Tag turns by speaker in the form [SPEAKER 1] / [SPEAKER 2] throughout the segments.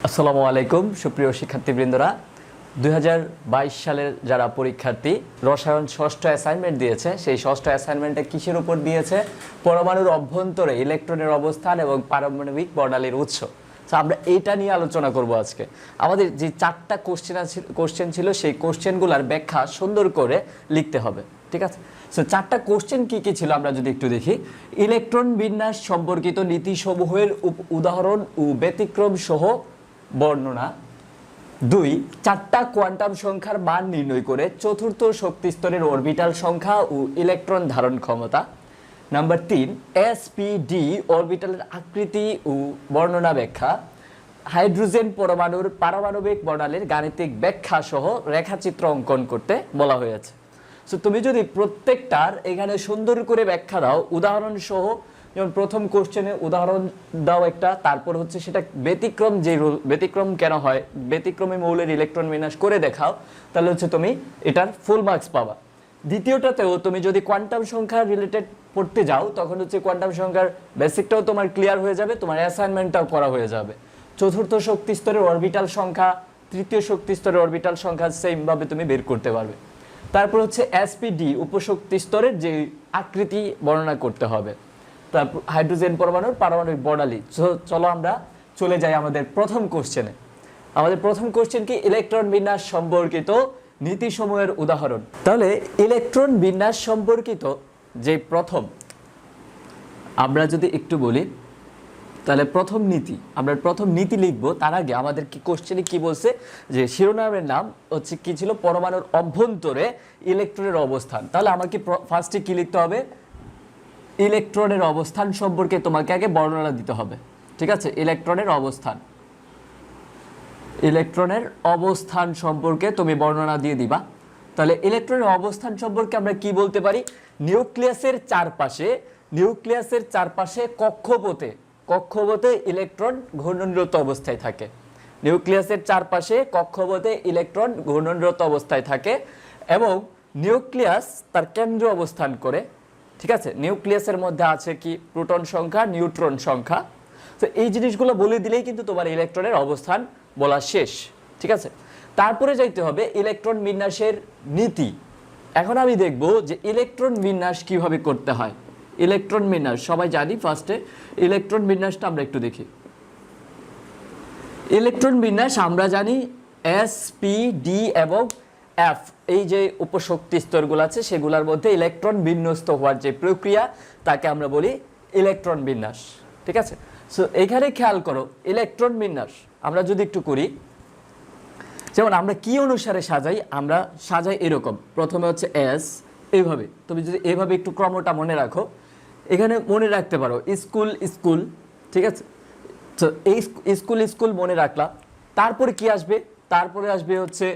[SPEAKER 1] আসসালামু আলাইকুম সুপ্রিয় শিক্ষার্থীবৃন্দরা 2022 সালের যারা পরীক্ষার্থী রসায়ন ষষ্ঠ অ্যাসাইনমেন্ট দিয়েছে সেই ষষ্ঠ অ্যাসাইনমেন্টে কিসের উপর দিয়েছে পরমাণুর অভ্যন্তরে ইলেকট্রনের অবস্থান এবং পারমাণবিক বর্ণালীর উৎস। তো আমরা এইটা নিয়ে আলোচনা করব আজকে। আমাদের যে চারটা কোশ্চেন ছিল সেই কোশ্চেনগুলোর ব্যাখ্যা সুন্দর করে লিখতে হবে, ঠিক আছে? সো চারটা কোশ্চেন কি কি ছিল আমরা যদি একটু দেখি। ইলেকট্রন বিন্যাস সম্পর্কিত নীতিসমূহের উদাহরণ ও ব্যতিক্রম সহ বর্ণনা। 2 চারটা কোয়ান্টাম সংখ্যার মান নির্ণয় করে চতুর্থ শক্তি স্তরের অরবিটাল সংখ্যা ও ইলেকট্রন ধারণ ক্ষমতা। নাম্বার 3 এসপিডি অরবিটালের আকৃতি ও বর্ণনা ব্যাখ্যা। হাইড্রোজেন পরমাণুর পারমাণবিক বর্ণালীর গাণিতিক ব্যাখ্যা সহ রেখাচিত্র অঙ্কন করতে বলা হয়েছে। সো তুমি যদি প্রত্যেকটার এখানে সুন্দর করে ব্যাখ্যা দাও উদাহরণ সহ, যেমন প্রথম কোশ্চেনে উদাহরণ দাও একটা, তারপর হচ্ছে সেটা ব্যতিক্রম, যে ব্যতিক্রম কেন হয়, ব্যতিক্রমী মৌলের ইলেকট্রন বিন্যাস করে দেখাও, তাহলে হচ্ছে তুমি এটার ফুল মার্কস পাবা। দ্বিতীয়টাতেও তুমি যদি কোয়ান্টাম সংখ্যা রিলেটেড পড়তে যাও তখন হচ্ছে কোয়ান্টাম সংখ্যার বেসিকটাও তোমার ক্লিয়ার হয়ে যাবে, তোমার অ্যাসাইনমেন্টটাও করা হয়ে যাবে। চতুর্থ শক্তি স্তরের অরবিটাল সংখ্যা, তৃতীয় শক্তি স্তরের অরবিটাল সংখ্যা সেম ভাবে তুমি বের করতে পারবে। তারপর হচ্ছে এসপিডি উপশক্তি স্তরের যে আকৃতি বর্ণনা করতে হবে। তারপর হাইড্রোজেন পরমাণুর পারমাণবিক বর্ণালী। চলো আমরা চলে যাই আমাদের প্রথম কোশ্চেনে। আমাদের প্রথম কোশ্চেন কি, ইলেকট্রন বিন্যাস সম্পর্কিত নীতিসমূহের উদাহরণ। তাহলে ইলেকট্রন বিন্যাস সম্পর্কিত যে প্রথম আমরা যদি একটু বলি, তাহলে প্রথম নীতি, আমরা প্রথম নীতি লিখব তার আগে আমাদের কি কোশ্চেনে কি বলছে, যে শিরোনামের নাম হচ্ছে কি ছিল, পরমাণুর অভ্যন্তরে ইলেকট্রনের অবস্থান। তাহলে আমাকে ফার্স্টে কি লিখতে হবে, ইলেকট্রনের অবস্থান সম্পর্কে তোমাকে আগে বর্ণনা দিতে হবে, ঠিক আছে? ইলেকট্রনের অবস্থান, ইলেকট্রনের অবস্থান সম্পর্কে তুমি বর্ণনা দিয়ে দিবা। তাহলে ইলেকট্রনের অবস্থান সম্পর্কে আমরা কি বলতে পারি, নিউক্লিয়াসের চারপাশে কক্ষপথে ইলেকট্রন ঘূর্ণনরত অবস্থায় থাকে। নিউক্লিয়াসের চারপাশে কক্ষপথে ইলেকট্রন ঘূর্ণনরত অবস্থায় থাকে এবং নিউক্লিয়াস তার কেন্দ্রে অবস্থান করে, ঠিক আছে? নিউক্লিয়াসের মধ্যে আছে কি, প্রোটন সংখ্যা, নিউট্রন সংখ্যা। তো এই জিনিসগুলো বলে দিলেই কিন্তু তোমার ইলেকট্রনের অবস্থান বলা শেষ, ঠিক আছে? তারপরে যাইতে হবে ইলেকট্রন বিন্যাসের নীতি। এখন আমি দেখব যে ইলেকট্রন বিন্যাস কিভাবে করতে হয়। ইলেকট্রন বিন্যাস সবাই জানি, ফার্স্টে ইলেকট্রন বিন্যাসটা আমরা একটু দেখি। ইলেকট্রন বিন্যাস আমরা জানি এস, পি, ডি এবং এফ, এই যে উপশক্তি স্তরগুলো আছে সেগুলোর মধ্যে ইলেকট্রন বিন্যস্ত হওয়ার যে প্রক্রিয়া তাকে আমরা বলি ইলেকট্রন বিন্যাস, ঠিক আছে? সো এখানে খেয়াল করো, ইলেকট্রন বিন্যাস আমরা যদি একটু করি, যেমন আমরা কি অনুসারে সাজাই, আমরা সাজাই এরকম, প্রথমে হচ্ছে এস, এইভাবে। তুমি যদি এইভাবে একটু ক্রমটা মনে রাখো, এখানে মনে রাখতে পারো স্কুল, ঠিক আছে? তো এই স্কুল মনে রাখলাম। তারপরে কি আসবে, তারপরে আসবে হচ্ছে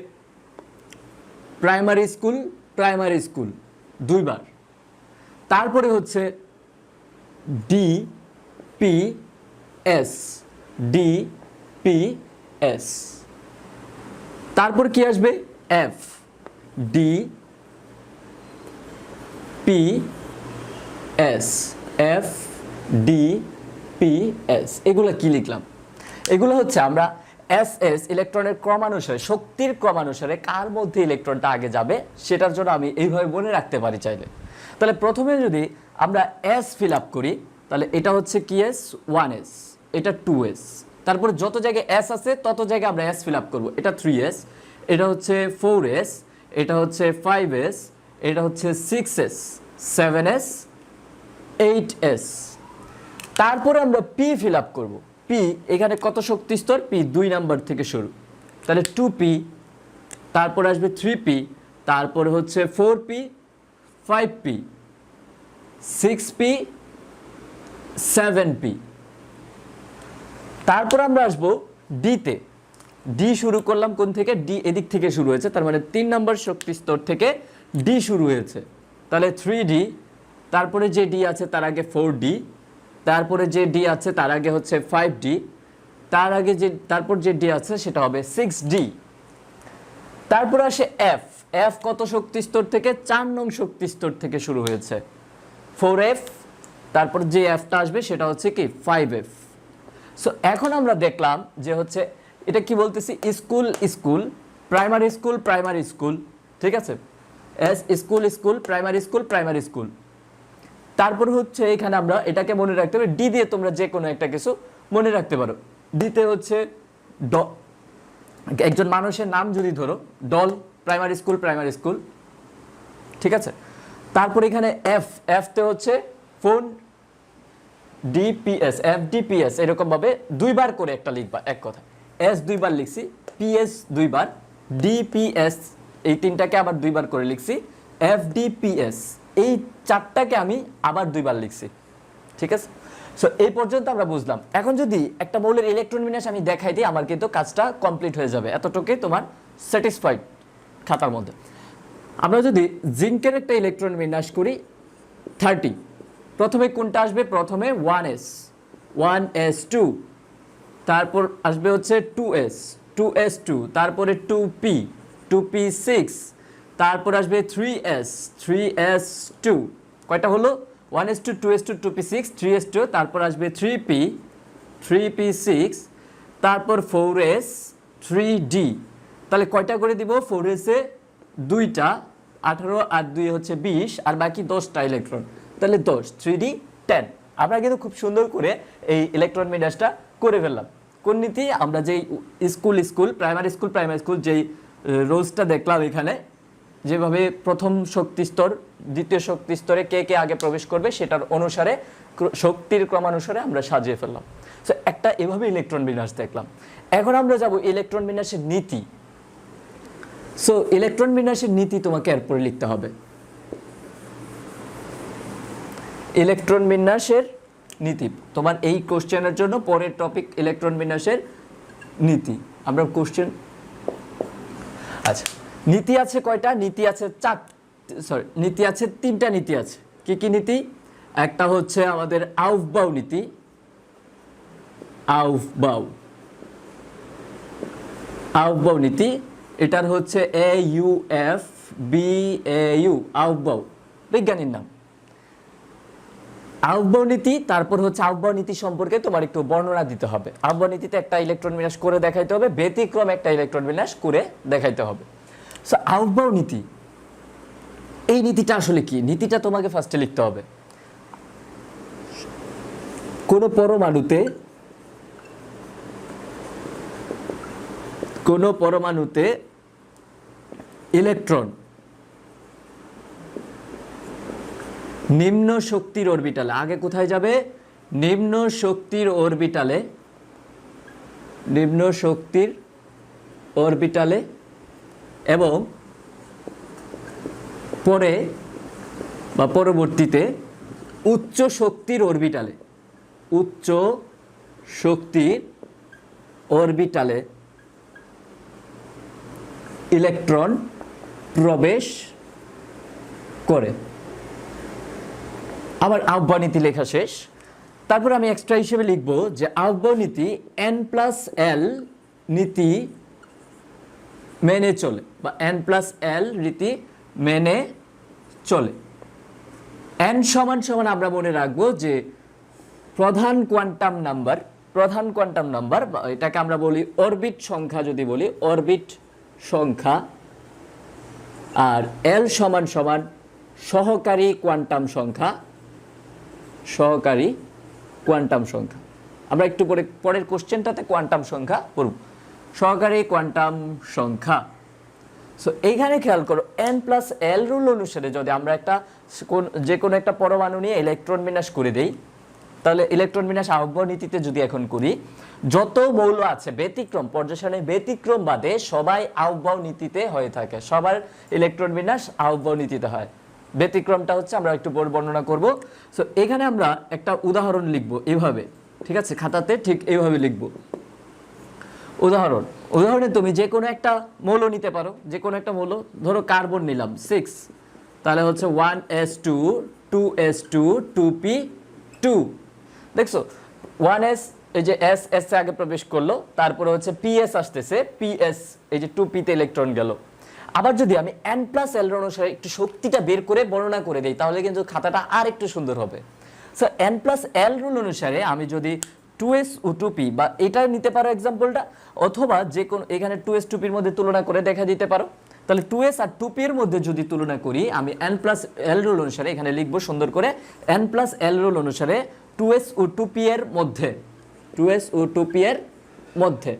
[SPEAKER 1] প্রাইমারি স্কুল দুইবার। তারপরে হচ্ছে ডি পি এস, তারপর কি আসবে এফ, ডি পি এস, এগুলো কি লিখলাম, এগুলো হচ্ছে আমরা এস ইলেকট্রনের ক্রমানুসারে, শক্তির ক্রমানুসারে কার মধ্যে ইলেকট্রনটা আগে যাবে সেটার জন্য আমি এইভাবে মনে রাখতে পারি চাইলে। তাহলে প্রথমে যদি আমরা এস ফিল আপ করি, তাহলে এটা হচ্ছে কি এস, 1s, এটা 2s, তারপর যত জায়গায় এস আছে তত জায়গায় আমরা এস ফিল আপ করবো। এটা 3s, এটা হচ্ছে 4s, এটা হচ্ছে 5s, এটা হচ্ছে 6s, 7s, 8s। তারপরে আমরা পি ফিল আপ করবো। পি এখানে কত শক্তি স্তর, পি 2 নাম্বার থেকে শুরু, তাহলে 2p, তারপরে আসবে 3p, তারপরে হচ্ছে 4p, 5p, 6p, 7p। তারপর আমরা আসবো ডিতে। ডি শুরু করলাম কোন থেকে, ডি এদিক থেকে শুরু হয়েছে, তার মানে 3 নম্বর শক্তি স্তর থেকে ডি শুরু হয়েছে, তাহলে 3d। তারপরে যে ডি আছে তার আগে 4d, তারপরে যে ডি আছে তার আগে হচ্ছে 5d, তারপর যে ডি আছে সেটা হবে 6d। তারপর আসে এফ কত শক্তি স্তর থেকে, 4 নং শক্তি স্তর থেকে শুরু হয়েছে, 4f। তারপর যে এফটা আসবে সেটা হচ্ছে কি 5f। সো এখন আমরা দেখলাম যে হচ্ছে এটা কি বলতেছি, school school, primary school primary school, ঠিক আছে, S school school, primary school primary school. তারপর হচ্ছে এখানে আমরা এটাকে মনে রাখতে হবে, ডি দিয়ে তোমরা যে কোনো একটা কিছু মনে রাখতে পারো। ডিতে হচ্ছে একজন মানুষের নাম যদি ধরো, doll, primary school primary school, ঠিক আছে। তারপর এখানে এফ, এফতে হচ্ছে ফোন, ডিপিএস, এফডিপিএস, এরকমভাবে দুইবার করে একটা লিখবা, এক কথা। এস দুইবার লিখছি, পিএস দুইবার, ডিপিএস এই তিনটাকে আবার দুইবার করে লিখছি, এফডিপিএস এই চারটাকে আমি আবার দুইবার লিখছি, ঠিক আছে। সো এই পর্যন্ত আমরা বুঝলাম। এখন যদি একটা মৌলের ইলেকট্রন বিন্যাস আমি দেখাই দিই, আমার কিন্তু কাজটা কমপ্লিট হয়ে যাবে, এতটুকুই তোমার স্যাটিসফাইড খাতার মধ্যে। আমরা যদি জিঙ্কের একটা ইলেকট্রন বিন্যাস করি 30, প্রথমে কোনটা আসবে, প্রথমে 1s, 1s2, তারপর আসবে হচ্ছে 2s, 2s2, তারপরে 2p, 2p6, তারপর আসবে 3s, 3s2, কয়টা হলো, 1s2, 2s2, 2p6, 3s2, তারপর আসবে 3p, 3p6, তারপর 4s, 3d, তাহলে কয়টা করে দিব, 4s এ 2টা, 18 আর 2 হচ্ছে 20, আর বাকি 10টা ইলেকট্রন, তাহলে 10, 3d 10। আমরা কিন্তু খুব সুন্দর করে এই ইলেকট্রন বিন্যাসটা করে ফেললাম। কোন নীতি, আমরা যেই school school, primary school primary school, যেই রোজটা দেখলাম এখানে, যেভাবে প্রথম শক্তি স্তর দ্বিতীয় শক্তি স্তরে কে কে আগে প্রবেশ করবে সেটার অনুসারে শক্তির ক্রমানুসারে আমরা সাজিয়ে ফেললাম। সো একটা এভাবে ইলেকট্রন বিন্যাস দেখলাম। এখন আমরা যাব ইলেকট্রন বিন্যাসের নীতি। সো ইলেকট্রন বিন্যাসের নীতি তোমাকে এরপরে লিখতে হবে। ইলেকট্রন বিন্যাসের নীতি তোমার এই কোশ্চেনের জন্য পরের টপিক ইলেকট্রন বিন্যাসের নীতি। আমরা কোশ্চেন, আচ্ছা নীতি আছে কয়টা, নীতি আছে নীতি আছে 3টা নীতি আছে। কি কি নীতি, একটা হচ্ছে আমাদের আউফবাউ নীতি, আউফবাউ নীতি, এটার হচ্ছে AUFBAU, আউফবাউ বিজ্ঞানীর নাম। আউফবাউ নীতি, তারপর হচ্ছে আউফবাউ নীতি সম্পর্কে তোমার একটু বর্ণনা দিতে হবে। আউফবাউ নীতিতে একটা ইলেকট্রন বিন্যাস করে দেখাইতে হবে, ব্যতিক্রম একটা ইলেকট্রন বিন্যাস করে দেখাইতে হবে। সো আউফবাউ নীতি, এই নীতিটা আসলে কি, নীতিটা তোমাকে ফার্স্টে লিখতে হবে। কোন পরমাণুতে ইলেকট্রন নিম্ন শক্তির অরবিটালে, আগে কোথায় যাবে, নিম্ন শক্তির অরবিটালে, এবং পরে বা পরবর্তীতে উচ্চ শক্তির অরবিটালে ইলেকট্রন প্রবেশ করে। আবার আউফবাউ নীতি লেখা শেষ। তারপর আমি এক্সট্রা হিসেবে লিখব যে আউফবাউ নীতি N+L নীতি মেনে চলে, বা N+L রীতি মেনে চলে। N সমান সমান আমরা মনে রাখবো যে প্রধান কোয়ান্টাম নাম্বার, এটাকে আমরা বলি অরবিট সংখ্যা, যদি বলি অরবিট সংখ্যা, আর L সমান সমান সহকারী কোয়ান্টাম সংখ্যা। আমরা একটু পরের কোশ্চেনটাতে কোয়ান্টাম সংখ্যা পড়ব, সহকারী কোয়ান্টাম সংখ্যা। সো এইখানে খেয়াল করো, N+L রুল অনুসারে যদি আমরা যে কোনো একটা পরমাণু নিয়ে ইলেকট্রন বিন্যাস করে দেই, তাহলে ইলেকট্রন বিন্যাস আউফবাউ নীতিতে যদি এখন করি, যত মৌল আছে ব্যতিক্রম, পর্যায় সারণীর ব্যতিক্রম বাদে সবাই আউফবাউ নীতিতে হয়ে থাকে, সবার ইলেকট্রন বিন্যাস আউফবাউ নীতিতে হয়। ব্যতিক্রমটা হচ্ছে আমরা একটু বর্ণনা করব। সো এখানে আমরা একটা উদাহরণ লিখব এইভাবে, ঠিক আছে, খাতাতে ঠিক এইভাবে লিখব। উদাহরণে তুমি যে কোনো একটা মৌল নিতে পারো, যে কোনো একটা মৌল, ধরো কার্বন নিলাম 6, তাহলে হচ্ছে 1s2, 2s2, 2p2, দেখছো 1s, এই যে s এ আগে প্রবেশ করলো, তারপরে হচ্ছে ps আসতেছে, ps এই যে 2p তে ইলেকট্রন গেল। আবার যদি আমি N+L অনুসারে একটু শক্তিটা বের করে বর্ণনা করে দেই, তাহলে কিন্তু খাতাটা আর একটু সুন্দর হবে। সো N+L রুল অনুসারে আমি যদি 2s ও 2p, বা এটা নিতে পারো এক্সাম্পলটা, অথবা যে কোনো এখানে 2s 2p এর মধ্যে তুলনা করে দেখা দিতে পারো। তাহলে 2s আর 2p এর মধ্যে যদি তুলনা করি, আমি n প্লাস l রুল অনুসারে এখানে লিখবো সুন্দর করে, n প্লাস l রুল অনুসারে 2s ও 2p এর মধ্যে, 2s ও 2p এর মধ্যে,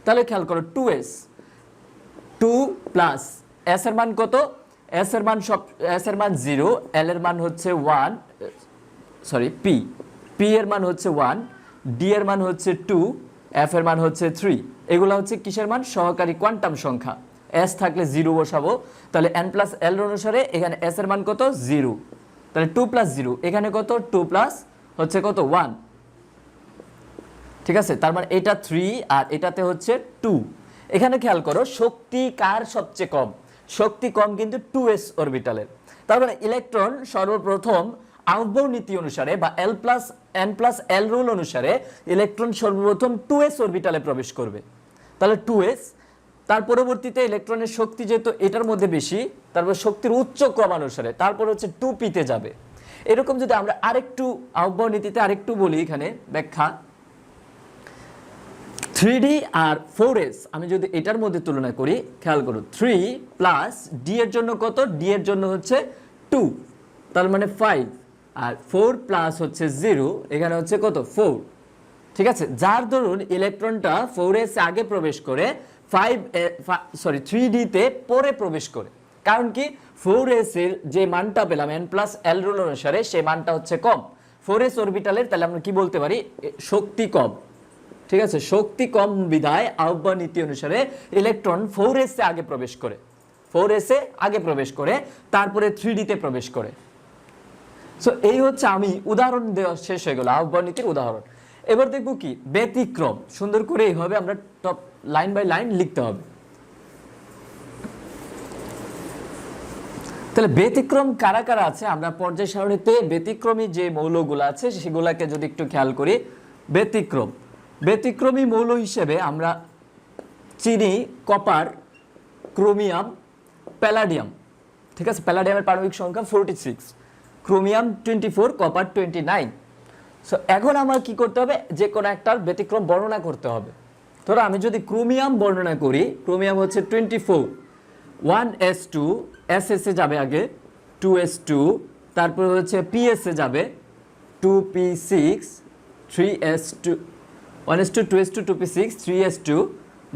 [SPEAKER 1] তাহলে খেয়াল করো 2s 2 প্লাস s এর মান কত, s এর মান 0, l এর মান হচ্ছে 1, সরি p এর মান হচ্ছে 1, d এর মান হচ্ছে 2, f এর মান হচ্ছে 3। এগুলো হচ্ছে কিসের মান, সহকারী কোয়ান্টাম সংখ্যা। s থাকলে 0 বসাবো, তাহলে n প্লাস l অনুসারে এখানে s এর মান কত 0, তাহলে 2 প্লাস 0 এখানে কত 2 প্লাস হচ্ছে কত 1, ঠিক আছে। তার মানে এটা 3 আর এটাতে হচ্ছে 2। এখানে খেয়াল করো শক্তি কার সবচেয়ে কম, শক্তি কম কিন্তু 2s অরবিটালের। তার মানে ইলেকট্রন সর্বপ্রথম আউববাউ নীতি অনুসারে বা n প্লাস l রুল অনুসারে ইলেকট্রন সর্বপ্রথম 2s অরবিটালে প্রবেশ করবে, তাহলে 2s। তার পরবর্তীতে ইলেকট্রনের শক্তি যেহেতু এটার মধ্যে বেশি, তারপর শক্তির উচ্চ ক্রম অনুসারে তারপর হচ্ছে 2p তে যাবে। এরকম যদি আমরা আরেকটু আউববাউ নীতিতে আরেকটু বলি, এখানে ব্যাখ্যা 3d আর 4s আমি যদি এটার মধ্যে তুলনা করি, খেয়াল করো 3 প্লাস d এর জন্য কত, d এর জন্য হচ্ছে 2, তার মানে 5, আর 4 প্লাস হচ্ছে 0 এখানে হচ্ছে কত 4, ঠিক আছে। যার ধরুন ইলেকট্রনটা 4s আগে প্রবেশ করে 3d তে পরে প্রবেশ করে, কারণ কি 4s এর যে মানটা পেলাম n প্লাস l রুল অনুসারে সেই মানটা হচ্ছে কম 4s অরবিটালের, তাহলে আমরা কি বলতে পারি শক্তি কম, ঠিক আছে। শক্তি কম বিধায় আউববাউ নীতি অনুসারে ইলেকট্রন 4s এ আগে প্রবেশ করে, 4s এ আগে প্রবেশ করে তারপরে 3d তে প্রবেশ করে। সো এই হচ্ছে, আমি উদাহরণ দেওয়া শেষ হয়ে গেল আউববাউ নীতির উদাহরণ। এবার দেখব কি ব্যতিক্রম, সুন্দর করে এইভাবে আমরা টপ লাইন বাই লাইন লিখতে হবে। তাহলে ব্যতিক্রম কারা কারা আছে, আমরা পর্যায় সারণীতে ব্যতিক্রমী যে মৌলগুলো আছে সেগুলোকে যদি একটু খেয়াল করি, ব্যতিক্রমী মৌল হিসেবে আমরা চিনি কপার, ক্রোমিয়াম, প্যালাডিয়াম, ঠিক আছে। প্যালাডিয়ামের পারমাণবিক সংখ্যা 46, ক্রোমিয়াম 24, কপার 29। সো এখন আমার কি করতে হবে, যে কোনো একটার ব্যতিক্রম বর্ণনা করতে হবে। ধরো আমি যদি ক্রোমিয়াম বর্ণনা করি, ক্রোমিয়াম হচ্ছে 24, 1s2, ss এ যাবে আগে 2s2, তারপর হচ্ছে ps এ যাবে 2p6, 3s2, 1s2, 2s2, 2p6, 3s2,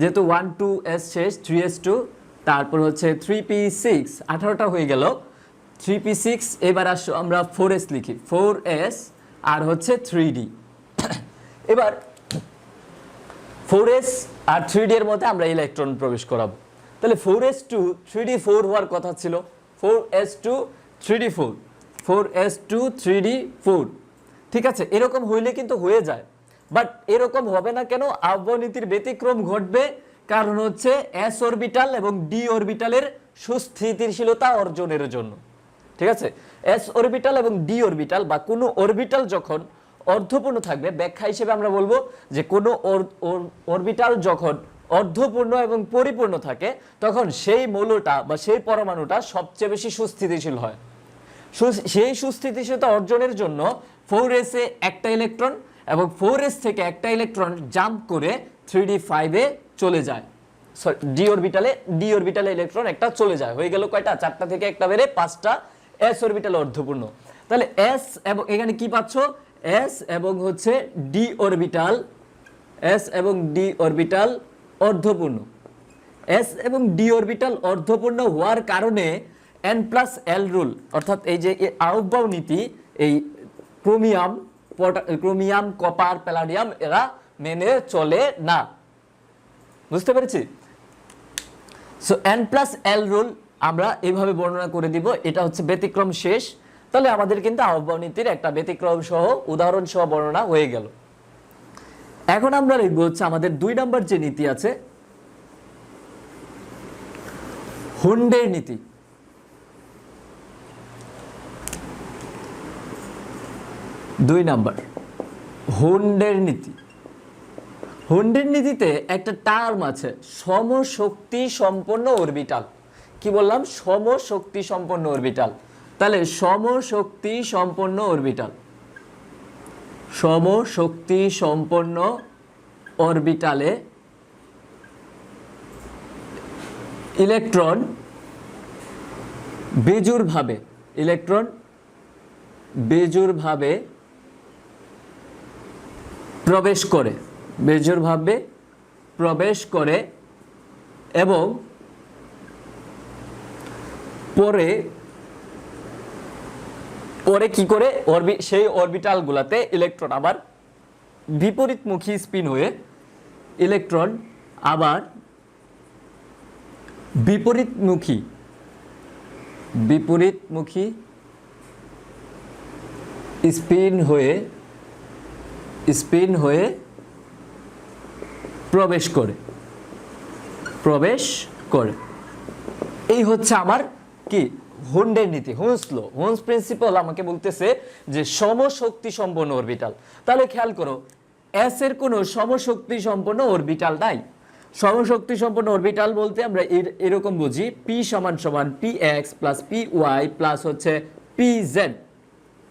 [SPEAKER 1] যেহেতু 1 2s শেষ 3s2, তারপর হচ্ছে 3p6, 18টা হয়ে গেল 3p6। এবার আসো আমরা 4s লিখি, 4s আর হচ্ছে 3d। এবার 4s আর 3d এর মধ্যে আমরা ইলেকট্রন প্রবেশ করাবো, তাহলে 4s2 3d4 হওয়ার কথা ছিল, 4s2 3d4, 4s2 3d4, ঠিক আছে। এরকম হইলে কিন্তু হয়ে যায়, বাট এরকম হবে না কেন, আউববাউ নীতির ব্যতিক্রম ঘটবে, কারণ হচ্ছে s অরবিটাল এবং d অরবিটালের সুস্থিতিশীলতা অর্জনের জন্য, ঠিক আছে। s অরবিটাল এবং d অরবিটাল বা কোনো অরবিটাল যখন অর্ধপূর্ণ থাকবে, ব্যাখ্যা হিসেবে আমরা বলবো যে কোনো অরবিটাল যখন অর্ধপূর্ণ এবং পরিপূর্ণ থাকে তখন সেই মৌলটা বা সেই পরমাণুটা সবচেয়ে বেশি সুস্থিতিশীল হয়। সেই সুস্থিতিশীলতা অর্জনের জন্য 4s এ একটা ইলেকট্রন এবং 4s থেকে একটা ইলেকট্রন জাম্প করে 3d5 এ চলে যায়, সরি d অরবিটালে ইলেকট্রন একটা চলে যায়, হয়ে গেল কয়টা, 4টা থেকে একটা বেড়ে 5টা s অরবিটাল অর্ধপূর্ণ। তাহলে s এবং এখানে কি পাচ্ছ, s এবং হচ্ছে d অরবিটাল, s এবং d অরবিটাল অর্ধপূর্ণ, s এবং d অরবিটাল অর্ধপূর্ণ হওয়ার কারণে n প্লাস l রুল, অর্থাৎ এই যে আউববাউ নীতি, এই ক্রোমিয়াম, কপার, প্যালাডিয়াম এরা মেনে চলে না, বুঝতে পেরেছি। So n plus l rule আমরা এইভাবে বর্ণনা করে দিব, এটা হচ্ছে ব্যতিক্রম শেষ। তাহলে আমাদের কিন্তু আউববাউ নীতির একটা ব্যতিক্রম সহ উদাহরণ সহ বর্ণনা হয়ে গেল। এখন আমরা লিখব হচ্ছে আমাদের 2 নম্বর যে নীতি আছে, হুন্ডের নীতি। 2 নম্বর হুন্ডের নীতি। হুন্ডের নীতিতে একটা টার্ম আছে, সমশক্তি সম্পন্ন অরবিটাল। কি বললাম, সমশক্তি সম্পন্ন অরবিটাল। তাহলে সমশক্তি সম্পন্ন অরবিটাল, সমশক্তি সম্পন্ন অরবিটালে ইলেকট্রন বেজোড়ভাবে প্রবেশ করে এবং পরে কি করে সেই অরবিটালগুলোতে ইলেকট্রন আবার বিপরীতমুখী স্পিন হয়ে বিপরীতমুখী স্পিন হয়ে প্রবেশ করে এই হচ্ছে আমার কি হুন্ডের নীতি, হুন্স প্রিন্সিপাল আমাকে বলতেছে যে সমশক্তি সম্পন্ন অরবিটাল। তাহলে খেয়াল করো এস এর কোনো সমশক্তি সম্পন্ন অরবিটাল নাই। সমশক্তি সম্পন্ন অরবিটাল বলতে আমরা এরকম বুঝি পি সমান p x plus p y plus হচ্ছে পি জেড,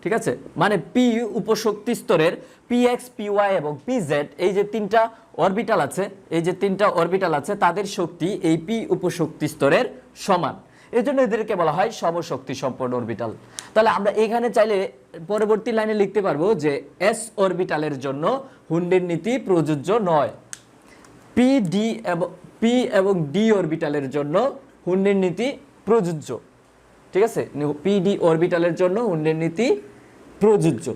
[SPEAKER 1] ঠিক আছে? মানে পি উপশক্তি স্তরের পি এক্স পি ওয়াই এবং পি জেড এই যে তিনটা অরবিটাল আছে তাদের শক্তি এই পি উপশক্তি স্তরের সমান, এই জন্য এদেরকে বলা হয় সমশক্তি সম্পন্ন অরবিটাল। তাহলে আমরা এখানে চাইলে পরবর্তী লাইনে লিখতে পারবো যে এস অরবিটালের জন্য হুন্ডের নীতি প্রযোজ্য নয়, পি এবং ডি অরবিটালের জন্য হুন্ডের নীতি প্রযোজ্য, ঠিক আছে? পি ডি অরবিটালের জন্য হুন্ডের নীতি প্রযোজ্য।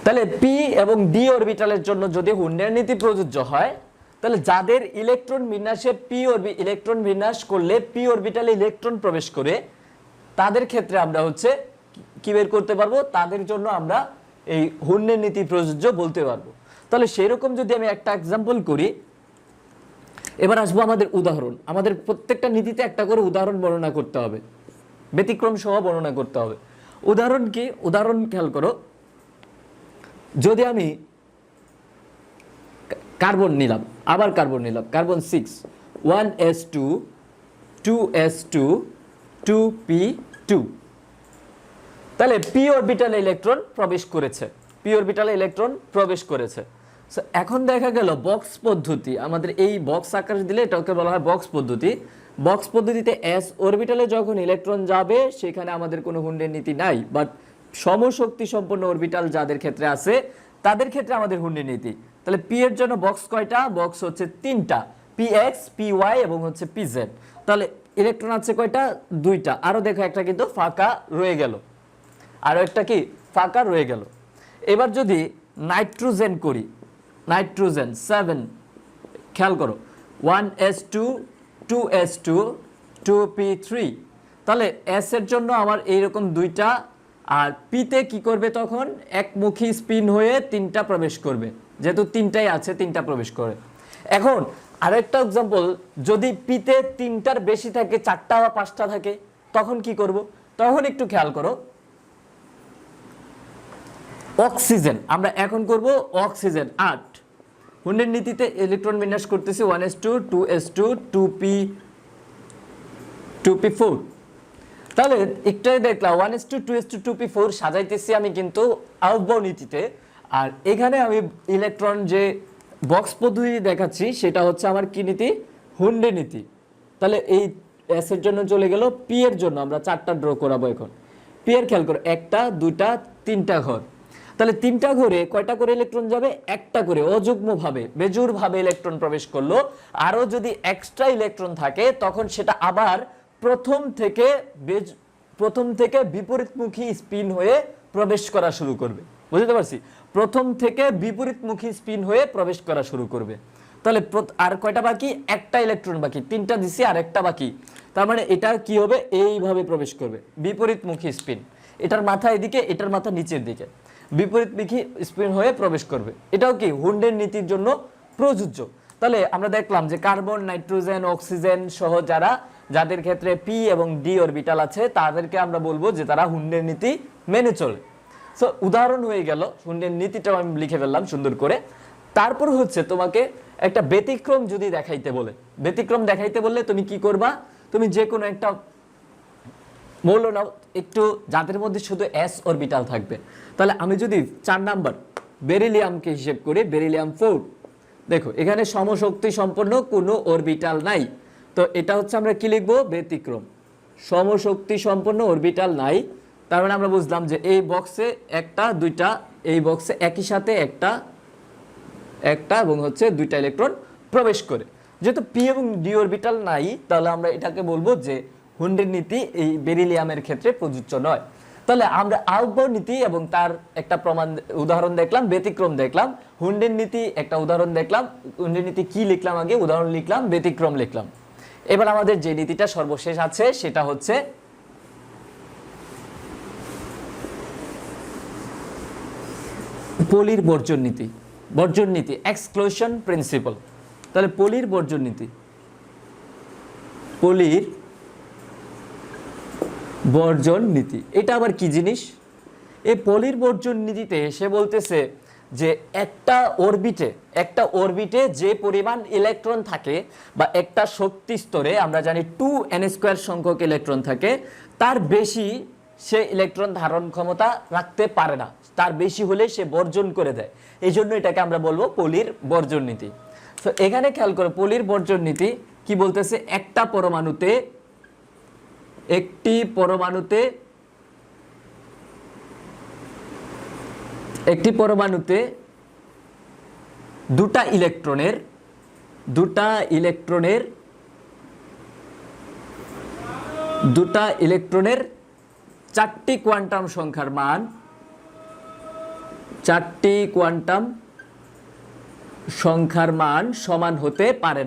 [SPEAKER 1] তাহলে পি এবং ডি অরবিটালের জন্য যদি হুন্ডের নীতি প্রযোজ্য হয় তাহলে যাদের ইলেকট্রন বিন্যাসে ইলেকট্রন বিন্যাস করলে পি অরবিটালে ইলেকট্রন প্রবেশ করে তাদের ক্ষেত্রে আমরা হচ্ছে কি বের করতে পারবো, তাদের জন্য আমরা এই হুন্ডের নীতি প্রযোজ্য বলতে পারবো। তাহলে সেরকম যদি আমি একটা এক্সাম্পল করি, এবার আসবো আমাদের উদাহরণ। আমাদের প্রত্যেকটা নীতিতে একটা করে উদাহরণ বর্ণনা করতে হবে, ব্যতিক্রম সহ বর্ণনা করতে হবে। উদাহরণ কি? উদাহরণ খেয়াল করো, যদি আমি কার্বন নিলাম কার্বন 6 1s2 2s2 2p2, তাহলে পি অরবিটালে ইলেকট্রন প্রবেশ করেছে। এখন দেখা গেল বক্স পদ্ধতি, আমাদের এই বক্স আকার দিলে এটাকে বলা হয় বক্স পদ্ধতিতে এস অরবিটালে যখন ইলেকট্রন যাবে সেখানে আমাদের কোনো হুন্ডের নীতি নাই, বাট সমশক্তি সম্পন্ন অরবিটাল যাদের ক্ষেত্রে আছে তাদের ক্ষেত্রে আমাদের হুন্ডের নীতি। তাহলে পি এর জন্য বক্স কয়টা? বক্স হচ্ছে তিনটা, পি এক্স পি ওয়াই এবং হচ্ছে পি জেড। তাহলে ইলেকট্রন আছে কয়টা? দুইটা। আরো দেখো একটা কিন্তু ফাঁকা রয়ে গেল, এবার যদি নাইট্রোজেন করি, নাইট্রোজেন 7, খেয়াল করো 1s2 2s2 2p3, তাহলে এস এর জন্য আমার এইরকম দুইটা, আর পিতে কি করবে তখন একমুখী স্পিন হয়ে তিনটা প্রবেশ করবে, যেহেতু তিনটাই আছে তিনটা প্রবেশ করে। এখন আরেকটা এক্সাম্পল, যদি পিতে তিনটার বেশি থাকে, চারটা বা পাঁচটা থাকে, তখন কি করব? তখন একটু খেয়াল করো, অক্সিজেন আমরা এখন করব অক্সিজেন 8, হুন্ডের নীতিতে ইলেকট্রন বিন্যাস করতেছি 1s2 2s2 2p4। তাহলে একটাই দেখলাম 1s2 2s2 2p4 সাজাইতেছি আমি কিন্তু আউটবাউ নীতিতে, আর এখানে আমি ইলেকট্রন যে বক্স পদ্ধতি দেখাচ্ছি সেটা হচ্ছে আমার কি নীতি? হুন্ডের নীতি। তাহলে এই এস এর জন্য চলে গেল, পি এর জন্য আমরা চারটা ড্র করাবো এখন। পি এর খেয়াল করো, একটা দুইটা তিনটা ঘর, তাহলে তিনটা ঘরে কয়টা করে ইলেকট্রন যাবে? একটা করে, অযুগ্মভাবে বেজোড়ভাবে ইলেকট্রন প্রবেশ করলো। আরো যদি এক্সট্রা ইলেকট্রন থাকে তখন সেটা আবার প্রথম থেকে বিপরীতমুখী স্পিন হয়ে প্রবেশ করা শুরু করবে, বুঝতে পারছি? প্রথম থেকে বিপরীতমুখী স্পিন হয়ে প্রবেশ করা শুরু করবে। তাহলে আর কয়টা বাকি? একটা ইলেকট্রন বাকি, তিনটা দিছি আর একটা বাকি, তার মানে এটা কি হবে? এইভাবে প্রবেশ করবে, বিপরীতমুখী স্পিন, এটার মাথা এদিকে এটার মাথা নিচের দিকে, বিপরীতমুখী স্পিন হয়ে প্রবেশ করবে। এটাও কি হুন্ডের নীতির জন্য প্রযোজ্য। তাহলে আমরা দেখলাম যে কার্বন, নাইট্রোজেন, অক্সিজেন সহ যাদের ক্ষেত্রে পি এবং ডি অরবিটাল আছে তাদেরকে আমরা বলবো যে তারা হুন্ডের নীতি মেনে চলে। সো উদাহরণ হয়ে গেল, হুন্ডের নীতিটাও আমি লিখে ফেললাম সুন্দর করে। তারপর হচ্ছে তোমাকে একটা ব্যতিক্রম যদি দেখাইতে বলে, ব্যতিক্রম দেখাইতে বললে তুমি কি করবা? তুমি যে কোনো একটা মৌল নাও একটু যাদের মধ্যে শুধু s অরবিটাল থাকবে। তাহলে আমি যদি 4 নাম্বার বেরিলিয়ামকে হিসেব করি, বেরিলিয়াম 4, দেখো এখানে সমশক্তি সম্পন্ন কোনো অরবিটাল নাই, তো এটা হচ্ছে আমরা কি লিখবো, ব্যতিক্রম। সমশক্তি সম্পন্ন অরবিটাল নাই, তার মানে আমরা বুঝলাম যে এই বক্সে একটা দুইটা, এই বক্সে একই সাথে একটা এবং হচ্ছে দুইটা ইলেকট্রন প্রবেশ করে। যেহেতু পি এবং ডি অরবিটাল নাই, তাহলে আমরা এটাকে বলবো যে হুন্ডের নীতি এই বেরিলিয়ামের ক্ষেত্রে প্রযোজ্য নয়। তাহলে আমরা আউকবাউ নীতি এবং তার একটা উদাহরণ দেখলাম, ব্যতিক্রম দেখলাম, হুন্ডের নীতি একটা উদাহরণ দেখলাম। হুন্ডের নীতি কি লিখলাম, আগে উদাহরণ লিখলাম, ব্যতিক্রম লিখলাম। এবার আমাদের যে নীতিটা সর্বশেষ আছে সেটা হচ্ছে পলির বর্জন নীতি। বর্জন নীতি, এক্সক্লুশন প্রিন্সিপাল। তাহলে পলির বর্জন নীতি, পলির বর্জন নীতি এটা আবার কি জিনিস? এই পলির বর্জন নীতিতে সে বলতেছে যে একটা অরবিটে যে পরিমাণ ইলেকট্রন থাকে বা একটা শক্তি স্তরে আমরা জানি 2n² সংখ্যক ইলেকট্রন থাকে, তার বেশি সে ইলেকট্রন ধারণ ক্ষমতা রাখতে পারে না, তার বেশি হলে সে বর্জন করে দেয়। এই জন্য এটাকে আমরা বলবো পলির বর্জন নীতি। তো এখানে খেয়াল করে পলির বর্জন নীতি কি বলতেছে, একটি পরমাণুতে দুটা ইলেকট্রনের চারটি কোয়ান্টাম সংখ্যার মান সমান হতে পারে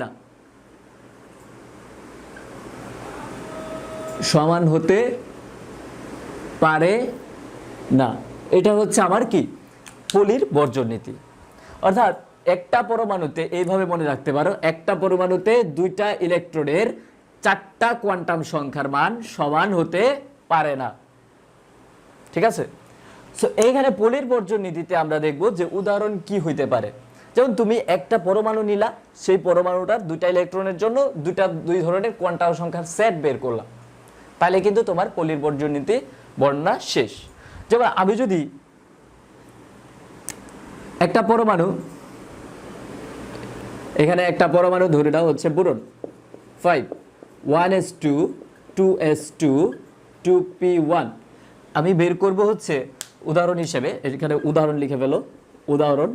[SPEAKER 1] না। এটা হচ্ছে আমার কি, পলির বর্জন নীতি। অর্থাৎ একটা পরমাণুতে, এইভাবে মনে রাখতে পারো, একটা পরমাণুতে দুইটা ইলেকট্রনের চারটা কোয়ান্টাম সংখ্যার মান সমান হতে পারে না। ঠিক আছে? সো এইখানে পলির বর্জন নীতিতে আমরা দেখব যে উদাহরণ কি হইতে পারে। যেমন তুমি একটা পরমাণু নিলা, সেই পরমাণুটার দুইটা ইলেকট্রনের জন্য দুই ধরনের কোয়ান্টাম সংখ্যার সেট বের করলাম, তাহলে কিন্তু তোমার পলির বর্জন নীতি বর্ণনা শেষ। যেমন আমি যদি একটা পরমাণু, এখানে একটা পরমাণু ধরে নাও হচ্ছে বোরন 5, 1s2 2s2 2p1, আমি বের করব হচ্ছে উদাহরণ হিসেবে, এখানে উদাহরণ লিখে ফেলো, উদাহরণ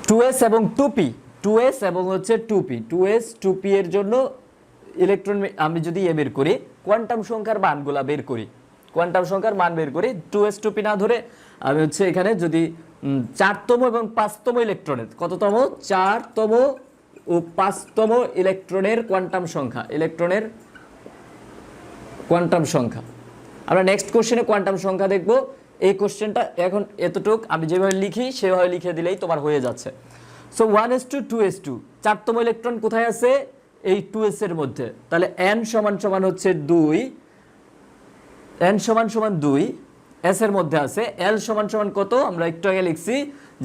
[SPEAKER 1] 2s এবং 2p, 2s এবং হচ্ছে 2p, 2s 2p এর জন্য ইলেকট্রন আমি যদি বের করি, কোয়ান্টাম সংখ্যার মানগুলা বের করি, 2s 2p না ধরে আমি হচ্ছে এখানে যদি 4তম এবং 5তম ইলেকট্রনের, কততম, 4তম ও 5তম ইলেকট্রনের কোয়ান্টাম সংখ্যা, আমরা নেক্সট কোশ্চেনে কোয়ান্টাম সংখ্যা দেখব। এই কোশ্চেনটা এখন এতটুক আমি যেভাবে লিখি সেভাবে লিখে দিলেই তোমার হয়ে যাচ্ছে। সো 1s2 2s2, 4তম ইলেকট্রন কোথায় আছে, এই 2s এর মধ্যে, তাহলে n সমান হচ্ছে 2, n সমান 2 s এর মধ্যে আছে, l সমান কত, আমরা একটু আগে লিখছি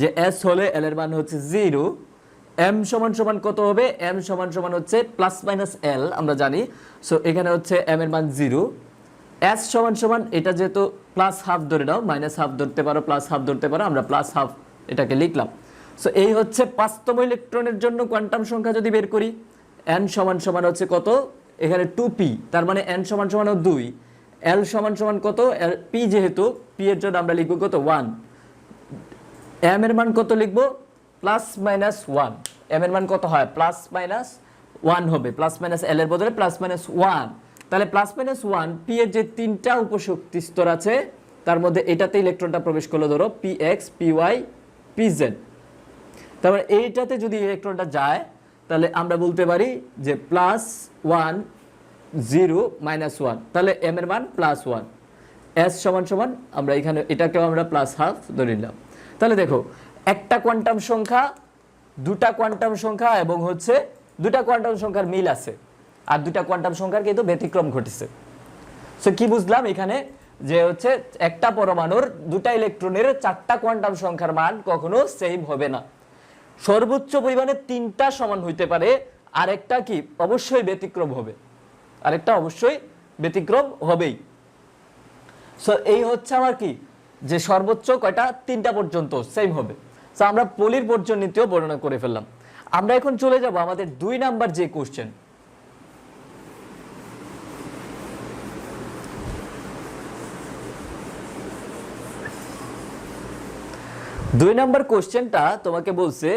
[SPEAKER 1] যে s হলে l এর মান হচ্ছে 0, m সমান কত হবে, m সমান হচ্ছে প্লাস মাইনাস l আমরা জানি, সো এখানে হচ্ছে m এর মান 0, s সমান এটা যেহেতু প্লাস হাফ ধরে নাও, মাইনাস হাফ ধরতে পারো, প্লাস হাফ ধরতে পারো, আমরা প্লাস হাফ এটাকে লিখলাম। সো এই হচ্ছে 5তম ইলেকট্রনের জন্য কোয়ান্টাম সংখ্যা যদি বের করি, n সমান হচ্ছে কত, এখানে 2p, তার মানে n সমান 2, l সমান কত, p যেহেতু p এর জন্য আমরা লিখব কত 1, m এর মান কত লিখব, প্লাস মাইনাস 1, m এর মান কত হয়, প্লাস মাইনাস 1 হবে, প্লাস মাইনাস l এর বদলে প্লাস মাইনাস 1, তাহলে প্লাস মাইনাস 1, p এর যে তিনটা উপশক্তি স্তর আছে তার মধ্যে এটাতে ইলেকট্রনটা প্রবেশ করলো, ধরো px py pz, তারপরে এইটাতে যদি ইলেকট্রনটা যায় তাহলে আমরা বলতে পারি যে প্লাস 1 0 মাইনাস 1, তাহলে m এর মান প্লাস 1, s সমান আমরা এখানে এটাকেও আমরা প্লাস হাফ ধরে নিলাম। তাহলে দেখো একটা কোয়ান্টাম সংখ্যা, দুটা কোয়ান্টাম সংখ্যা এবং হচ্ছে দুটা কোয়ান্টাম সংখ্যার মিল আছে, আর দুটা কোয়ান্টাম সংখ্যার কিন্তু ব্যতিক্রম ঘটেছে। সো কি বুঝলাম এখানে, যে হচ্ছে একটা পরমাণুর দুটা ইলেকট্রনের চারটা কোয়ান্টাম সংখ্যার মান কখনো সেম হবে না, সর্বোচ্চ পরিমাণে তিনটা সমান হইতে পারে, আর একটা কি অবশ্যই ব্যতিক্রম হবে। আরেকটা অবশ্যই ব্যতিক্রম হবেই। সো এই হচ্ছে আমার কি, যে সর্বোচ্চ কয়টা, 3টা পর্যন্ত সেম হবে। সো আমরা পলির বর্জন নীতিও বর্ণনা করে ফেললাম। আমরা এখন চলে যাব আমাদের 2 নাম্বার যে কোশ্চেন। 2 নাম্বার কোশ্চেনটা তোমাকে বলছে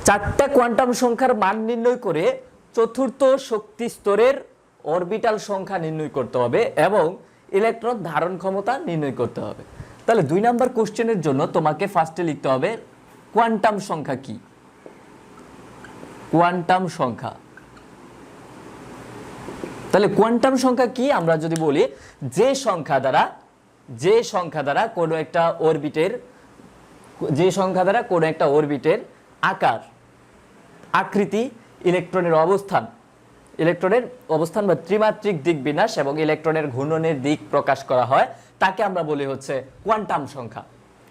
[SPEAKER 1] 4টা কোয়ান্টাম সংখ্যার মান নির্ণয় করে চতুর্থ শক্তি স্তরের অরবিটাল সংখ্যা নির্ণয় করতে হবে এবং ইলেকট্রন ধারণ ক্ষমতা নির্ণয় করতে হবে। তাহলে 2 নাম্বার কোশ্চেনের জন্য তোমাকে ফার্স্টে লিখতে হবে কোয়ান্টাম সংখ্যা কি। কোয়ান্টাম সংখ্যা, তাহলে কোয়ান্টাম সংখ্যা কি আমরা যদি বলি, যে সংখ্যা দ্বারা কোনো একটা অরবিটের আকার, আকৃতি, ইলেকট্রনের অবস্থান বা ত্রিমাত্রিক দিক বিন্যাস এবং ইলেকট্রনের ঘূর্ণনের দিক প্রকাশ করা হয়, তাকে আমরা বলি হচ্ছে কোয়ান্টাম সংখ্যা।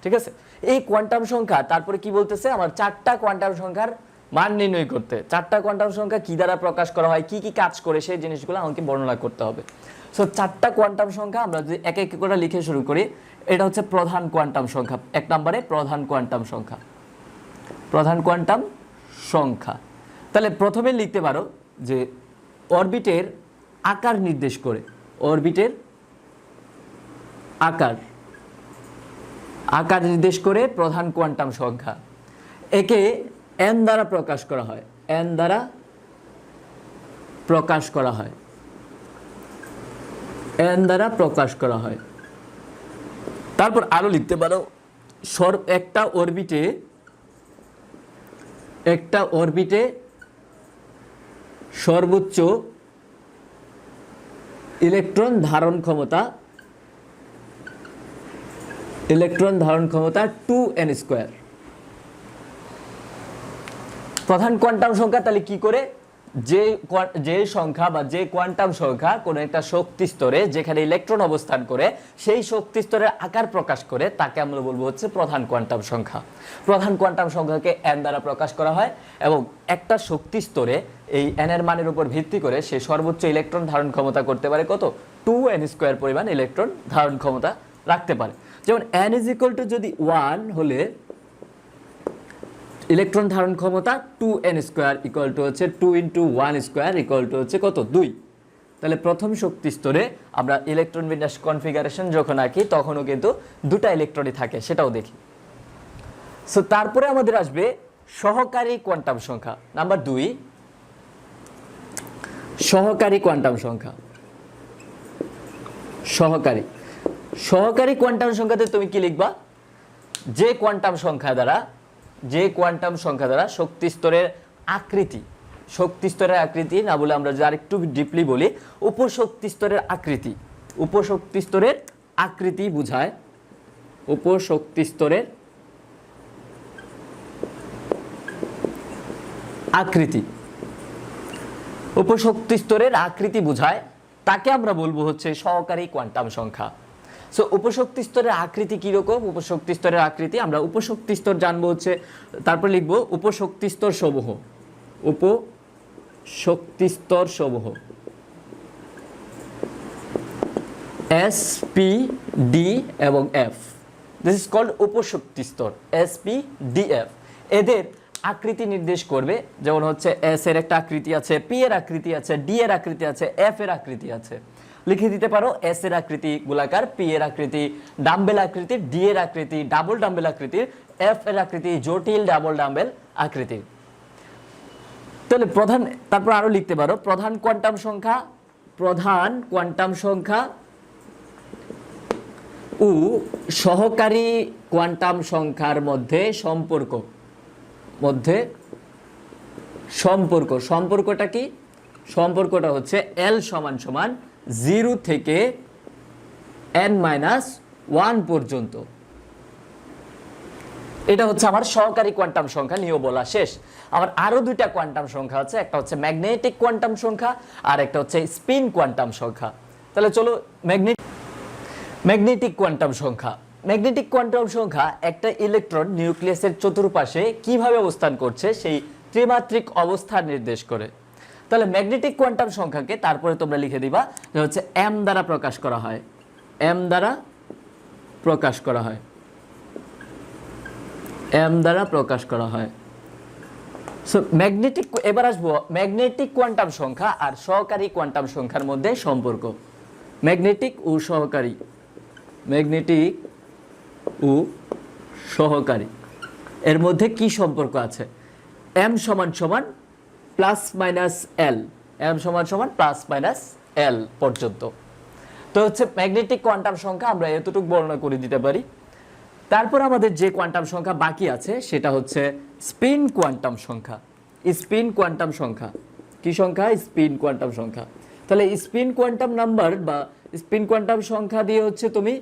[SPEAKER 1] ঠিক আছে, এই কোয়ান্টাম সংখ্যা তারপরে কি বলতেছে, আমার 4টা কোয়ান্টাম সংখ্যার মান নির্ণয় করতে, 4টা কোয়ান্টাম সংখ্যা কি দ্বারা প্রকাশ করা হয়, কি কি কাজ করে, সেই জিনিসগুলো আমাকে বর্ণনা করতে হবে। সো 4টা কোয়ান্টাম সংখ্যা আমরা যদি এক এক করে লিখে শুরু করি, এটা হচ্ছে প্রধান কোয়ান্টাম সংখ্যা। 1 নম্বরে প্রধান কোয়ান্টাম সংখ্যা। তাহলে প্রথমে লিখতে পারো যে অরবিটের আকার নির্দেশ করে, অরবিটের আকার নির্দেশ করে প্রধান কোয়ান্টাম সংখ্যা, একে n দ্বারা প্রকাশ করা হয়, n দ্বারা প্রকাশ করা হয়। তারপর আরো লিখতে পারো একটা অরবিটে সর্বোচ্চ ইলেকট্রন ধারণ ক্ষমতা 2n²। প্রধান কোয়ান্টাম সংখ্যা তাহলে কি করে, যে সংখ্যা বা যে কোয়ান্টাম সংখ্যা কোন একটা শক্তি স্তরে যেখানে ইলেকট্রন অবস্থান করে সেই শক্তি স্তরের আকার প্রকাশ করে, তাকে আমরা বলবো হচ্ছে প্রধান কোয়ান্টাম সংখ্যা। প্রধান কোয়ান্টাম সংখ্যাকে n দ্বারা প্রকাশ করা হয় এবং একটা শক্তি স্তরে এই n এর মানের উপর ভিত্তি করে সে সর্বোচ্চ ইলেকট্রন ধারণ ক্ষমতা করতে পারে কত, 2n² পরিমাণ ইলেকট্রন ধারণ ক্ষমতা রাখতে পারে। যেমন n = যদি 1 হলে ইলেকট্রন ধারণ ক্ষমতা 2n² ইকুয়াল টু হচ্ছে 2 × 1² ইকুয়াল টু হচ্ছে কত, 2। তাহলে প্রথম শক্তি স্তরে আমরা ইলেকট্রন বিন্যাস কনফিগারেশন যখন আঁকি তখনও কিন্তু 2টা ইলেকট্রনই থাকে, সেটাও দেখি। সো তারপরে আমাদের আসবে সহকারী কোয়ান্টাম সংখ্যা, নাম্বার 2, সহকারী কোয়ান্টাম সংখ্যা। সহকারী কোয়ান্টাম সংখ্যাতে তুমি কি লিখবা, যে কোয়ান্টাম সংখ্যা দ্বারা শক্তি স্তরের আকৃতি না বলে আমরা যদি আরেকটু ডিপলি বলি, উপশক্তি স্তরের আকৃতি বোঝায়, উপশক্তি স্তরের আকৃতি বোঝায়, তাকে আমরা বলবো হচ্ছে সহকারী কোয়ান্টাম সংখ্যা। সো উপশক্তি স্তরের আকৃতি কি রকম, উপশক্তি স্তরের আকৃতি আমরা উপশক্তি স্তর জানবো হচ্ছে, তারপর লিখবো উপশক্তি স্তর সমূহ S, P, D এবং F। দিস ইজ কল্ড উপশক্তি স্তর, S, P, D, F। এদের আকৃতি নির্দেশ করবে, যেমন হচ্ছে S এর একটা আকৃতি আছে, P এর আকৃতি আছে, D এর আকৃতি আছে, F এর আকৃতি আছে। লিখে দিতে পারো S এর আকৃতি গোলাকার, P এর আকৃতি ডাম্বেল আকৃতির, D এর আকৃতি ডাবল ডাম্বেল আকৃতির, F এর আকৃতি জটিল ডাবল ডাম্বেল আকৃতির। তাহলে তারপর আরো লিখতে পারো প্রধান কোয়ান্টাম সংখ্যা ও সহকারী কোয়ান্টাম সংখ্যার মধ্যে সম্পর্কটা কি, সম্পর্কটা হচ্ছে L = 0 থেকে n-1 পর্যন্ত। এটা হচ্ছে আমার সহকারী কোয়ান্টাম সংখ্যা নিয়ে বলা শেষ। আমার আরো 2টা কোয়ান্টাম সংখ্যা আছে, একটা হচ্ছে ম্যাগনেটিক কোয়ান্টাম সংখ্যা আর একটা হচ্ছে স্পিন কোয়ান্টাম সংখ্যা। তাহলে চলো ম্যাগনেটিক কোয়ান্টাম সংখ্যা একটা ইলেকট্রন নিউক্লিয়াসের চতুর্পাশে কিভাবে অবস্থান করছে সেই ত্রিমাত্রিক অবস্থান নির্দেশ করে। তাহলে ম্যাগনেটিক কোয়ান্টাম সংখ্যাকে তারপরে তোমরা লিখে দিবা যে হচ্ছে m দ্বারা প্রকাশ করা হয়, m দ্বারা প্রকাশ করা হয়, m দ্বারা প্রকাশ করা হয়। সো ম্যাগনেটিক, এবার আসবো ম্যাগনেটিক কোয়ান্টাম সংখ্যা আর সহকারী কোয়ান্টাম সংখ্যার মধ্যে সম্পর্ক। ম্যাগনেটিক ও সহকারী, ম্যাগনেটিক ও সহকারী এর মধ্যে কি সম্পর্ক আছে? m সমান সমান প্লাস মাইনাস এল, m সমান সমান প্লাস মাইনাস এল পর্যন্ত। তো হচ্ছে ম্যাগনেটিক কোয়ান্টাম সংখ্যা আমরা এতটুকু বর্ণনা করে দিতে পারি। তারপর আমাদের যে কোয়ান্টাম সংখ্যা বাকি আছে সেটা হচ্ছে স্পিন কোয়ান্টাম সংখ্যা। স্পিন কোয়ান্টাম সংখ্যা কি সংখ্যা? স্পিন কোয়ান্টাম সংখ্যা। তাহলে স্পিন কোয়ান্টাম নাম্বার বা স্পিন কোয়ান্টাম সংখ্যা দিয়ে হচ্ছে তুমি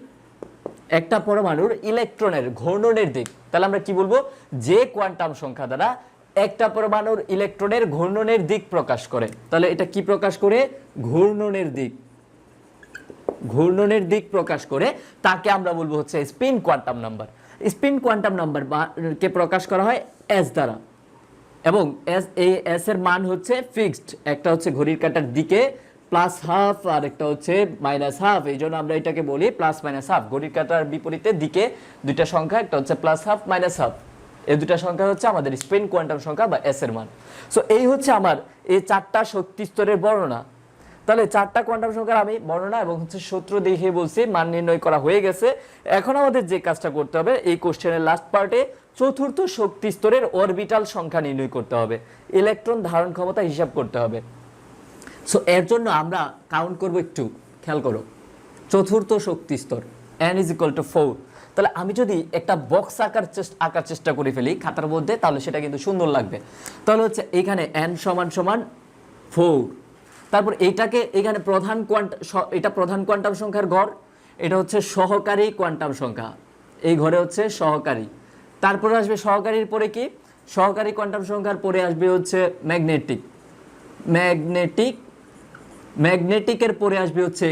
[SPEAKER 1] একটা পরমাণুর ইলেকট্রনের ঘূর্ণনের দিক, তাহলে আমরা কি বলবো? যে কোয়ান্টাম সংখ্যা দ্বারা একটা পরমাণুর ইলেকট্রনের ঘূর্ণনের দিক প্রকাশ করে, তাহলে এটা কি প্রকাশ করে? ঘূর্ণনের দিক, ঘূর্ণনের দিক প্রকাশ করে তাকে আমরা বলবো হচ্ছে spin quantum number. Spin quantum number কে প্রকাশ করা হয় এস দ্বারা, এবং এস এর মান হচ্ছে ফিক্সড, একটা হচ্ছে ঘড়ির কাঁটার দিকে প্লাস হাফ আর একটা হচ্ছে মাইনাস হাফ, এই জন্য আমরা এটাকে বলি প্লাস মাইনাস হাফ। ঘড়ির কাঁটার বিপরীতে দিকে দুইটা সংখ্যা, একটা হচ্ছে প্লাস হাফ মাইনাস হাফ, এই দুটা সংখ্যা হচ্ছে আমাদের স্পিন কোয়ান্টাম সংখ্যা বা এস এর মান। সো এই হচ্ছে আমার এই চারটা শক্তি স্তরের বর্ণনা। তাহলে চারটা কোয়ান্টাম সংখ্যার আমি বর্ণনা এবং হচ্ছে সূত্র দেখে বলছি, মান নির্ণয় করা হয়ে গেছে। এখন আমাদের যে কাজটা করতে হবে, এই কোশ্চেনের লাস্ট পার্টে চতুর্থ শক্তি স্তরের অরবিটাল সংখ্যা নির্ণয় করতে হবে, ইলেকট্রন ধারণ ক্ষমতা হিসাব করতে হবে। সো এর জন্য আমরা কাউন্ট করব, একটু খেয়াল করো। চতুর্থ শক্তি স্তর n = 4। তাহলে আমি যদি একটা বক্স আঁকার চেষ্টা করে ফেলি খাতার মধ্যে, তাহলে সেটা কিন্তু সুন্দর লাগবে। তাহলে হচ্ছে এখানে n সমান সমান 4, তারপর এইটাকে এখানে এটা প্রধান কোয়ান্টাম সংখ্যার ঘর, এটা হচ্ছে সহকারী কোয়ান্টাম সংখ্যা, এই ঘরে হচ্ছে সহকারী। তারপরে আসবে সহকারীর পরে কি? সহকারী কোয়ান্টাম সংখ্যার পরে আসবে হচ্ছে ম্যাগনেটিক, ম্যাগনেটিকের পরে আসবে হচ্ছে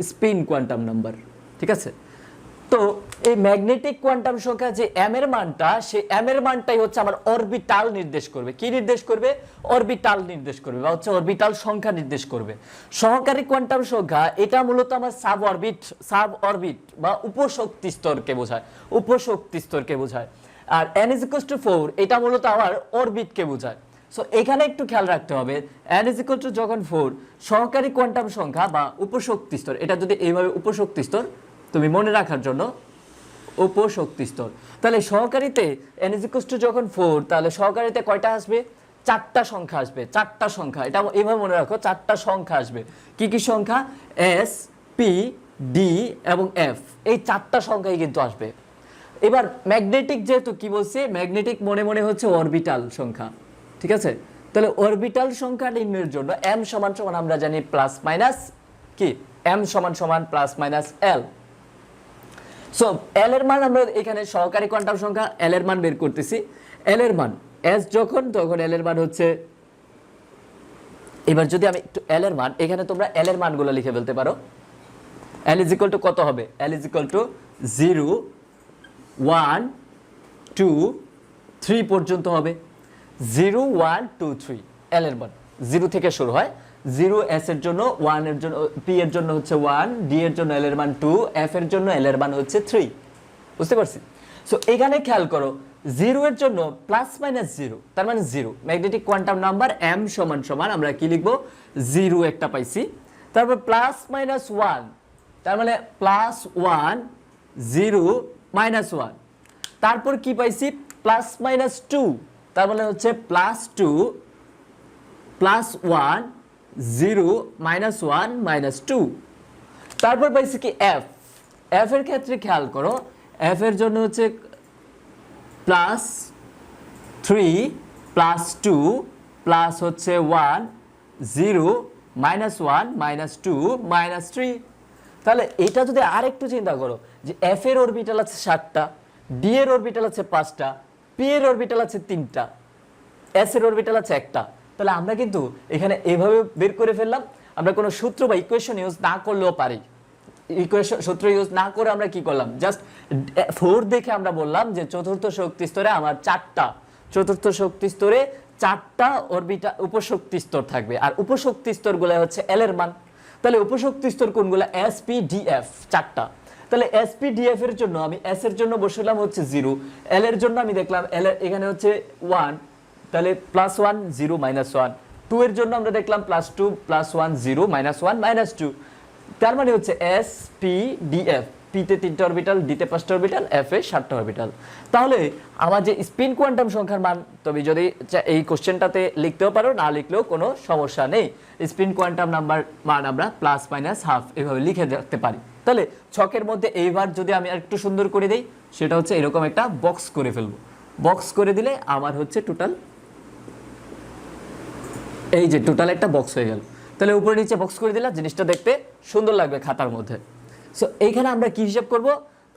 [SPEAKER 1] স্পিন কোয়ান্টাম নাম্বার। ঠিক আছে? তো এই ম্যাগনেটিক কোয়ান্টাম সংখ্যা যে m এর মানটা, সেই m এর মানটাই হচ্ছে আমার অরবিটাল নির্দেশ করবে। কি নির্দেশ করবে? অরবিটাল নির্দেশ করবে বা হচ্ছে অরবিটাল সংখ্যা নির্দেশ করবে। সহকারী কোয়ান্টাম সংখ্যা এটা মূলত আমার সাব অরবিট বা উপশক্তি স্তরকে বোঝায়, উপশক্তি স্তরকে বোঝায়। আর n = 4 এটা মূলত আমার অরবিটকে বোঝায়। সো এখানে একটু খেয়াল রাখতে হবে, n = যখন 4 সহকারী কোয়ান্টাম সংখ্যা বা উপশক্তি স্তর, এটা যদি এইভাবে উপশক্তি স্তর তুমি মনে রাখার জন্য উপশক্তি স্তর, তাহলে সহকারীতে n = যখন 4 তাহলে সহকারীতে কয়টা আসবে? চারটা সংখ্যা আসবে, চারটা সংখ্যা। এটা এইভাবে মনে রাখো, চারটা সংখ্যা আসবে। কি কি সংখ্যা? s, p, d এবং f, এই চারটা সংখ্যাই কিন্তু আসবে। এবার ম্যাগনেটিক যেহেতু কি বলছে, ম্যাগনেটিক মনে মনে হচ্ছে অরবিটাল সংখ্যা। ঠিক আছে? তাহলে অরবিটাল সংখ্যা নির্ণয়ের জন্য m সমান সমান আমরা জানি প্লাস মাইনাস কি, m সমান সমান plus minus l। So l এর মান আমরা এখানে সহকারী কোয়ান্টাম সংখ্যা l এর মান বের করতেছি। l এর মান s যখন, তখন l এর মান হচ্ছে, এবার যদি আমি একটু l এর মান, এখানে তোমরা l এর মানগুলো লিখে ফেলতে পারো। l = কত হবে? l = 0, 1, 2, 3 পর্যন্ত হবে। 0, 1, 2, 3 l এর মান 0 থেকে শুরু হয়। 0 s এর জন্য, 1 এর জন্য, p এর জন্য হচ্ছে 1, d এর জন্য l এর মান 2, f এর জন্য l এর মান হচ্ছে 3। বুঝতে পারছি? সো এখানে খেয়াল করো, 0 এর জন্য প্লাস মাইনাস 0, তার মানে 0। ম্যাগনেটিক কোয়ান্টাম নাম্বার m সমান সমান আমরা কি লিখবো? 0 একটা পাইছি, তারপর প্লাস মাইনাস 1, তার মানে প্লাস 1, 0, মাইনাস 1, তারপর কি পাইছি? প্লাস মাইনাস 2, তার মানে হচ্ছে প্লাস 2, প্লাস 1, 0, মাইনাস 1, মাইনাস 2। তারপর পাইছি কি f। f এর ক্ষেত্রে খেয়াল করো, f এর জন্য হচ্ছে প্লাস 3, প্লাস 2, প্লাস হচ্ছে 1, 0, মাইনাস 1, মাইনাস 2, মাইনাস 3। তাহলে এটা যদি আরেকটু চিন্তা করো যে f এর অরবিটাল আছে 7টা, d এর অরবিটাল আছে 5টা, p এর অরবিটাল আছে 3টা, s এর অরবিটাল আছে 1টা, তাহলে আমরা কিন্তু এখানে এভাবে বের করে ফেললাম। আমরা কোনো সূত্র বা ইকুয়েশন ইউজ না করলেও পারি। ইকুয়েশন সূত্র ইউজ না করে আমরা কি করলাম? জাস্ট 4 দেখে আমরা বললাম যে চতুর্থ শক্তি স্তরে আমার 4টা, চতুর্থ শক্তি স্তরে 4টা অরবিটাল উপশক্তি স্তর থাকবে, আর উপশক্তি স্তরগুলো হচ্ছে এল এর মান। তাহলে উপশক্তি স্তর কোনগুলো? এস পি ডি এফ, 4টা। তাহলে এস পি ডি এফ এর জন্য আমি এস এর জন্য বসালাম হচ্ছে 0, এল এর জন্য আমি দেখলাম এল এর এখানে হচ্ছে 1, তাহলে +1 0 -1, 2 এর জন্য আমরা দেখলাম +2 +1 0 -1 -2। তার মানে হচ্ছে S P D F, P তে 3টা অরবিটাল, ডি তে 5টা অরবিটাল, এফ এ 7টা অরবিটাল। তাহলে আমার যে স্পিন কোয়ান্টাম সংখ্যার মান, তুমি যদি এই কোশ্চেনটাতে লিখতেও পারো, না লিখলেও কোনো সমস্যা নেই। স্পিন কোয়ান্টাম নাম্বার মান আমরা +-½ এভাবে লিখে রাখতে পারি। তাহলে ছকের মধ্যে এইবার যদি আমি একটু সুন্দর করে দেই, সেটা হচ্ছে এরকম একটা বক্স করে ফেলবো। বক্স করে দিলে আমার হচ্ছে টোটাল, এই যে টোটাল একটা বক্স হয়ে গেল। তাহলে উপরে নিচে বক্স করে দিলাম, জিনিসটা দেখতে সুন্দর লাগবে খাতার মধ্যে। সো এইখানে আমরা কি হিসাব করব?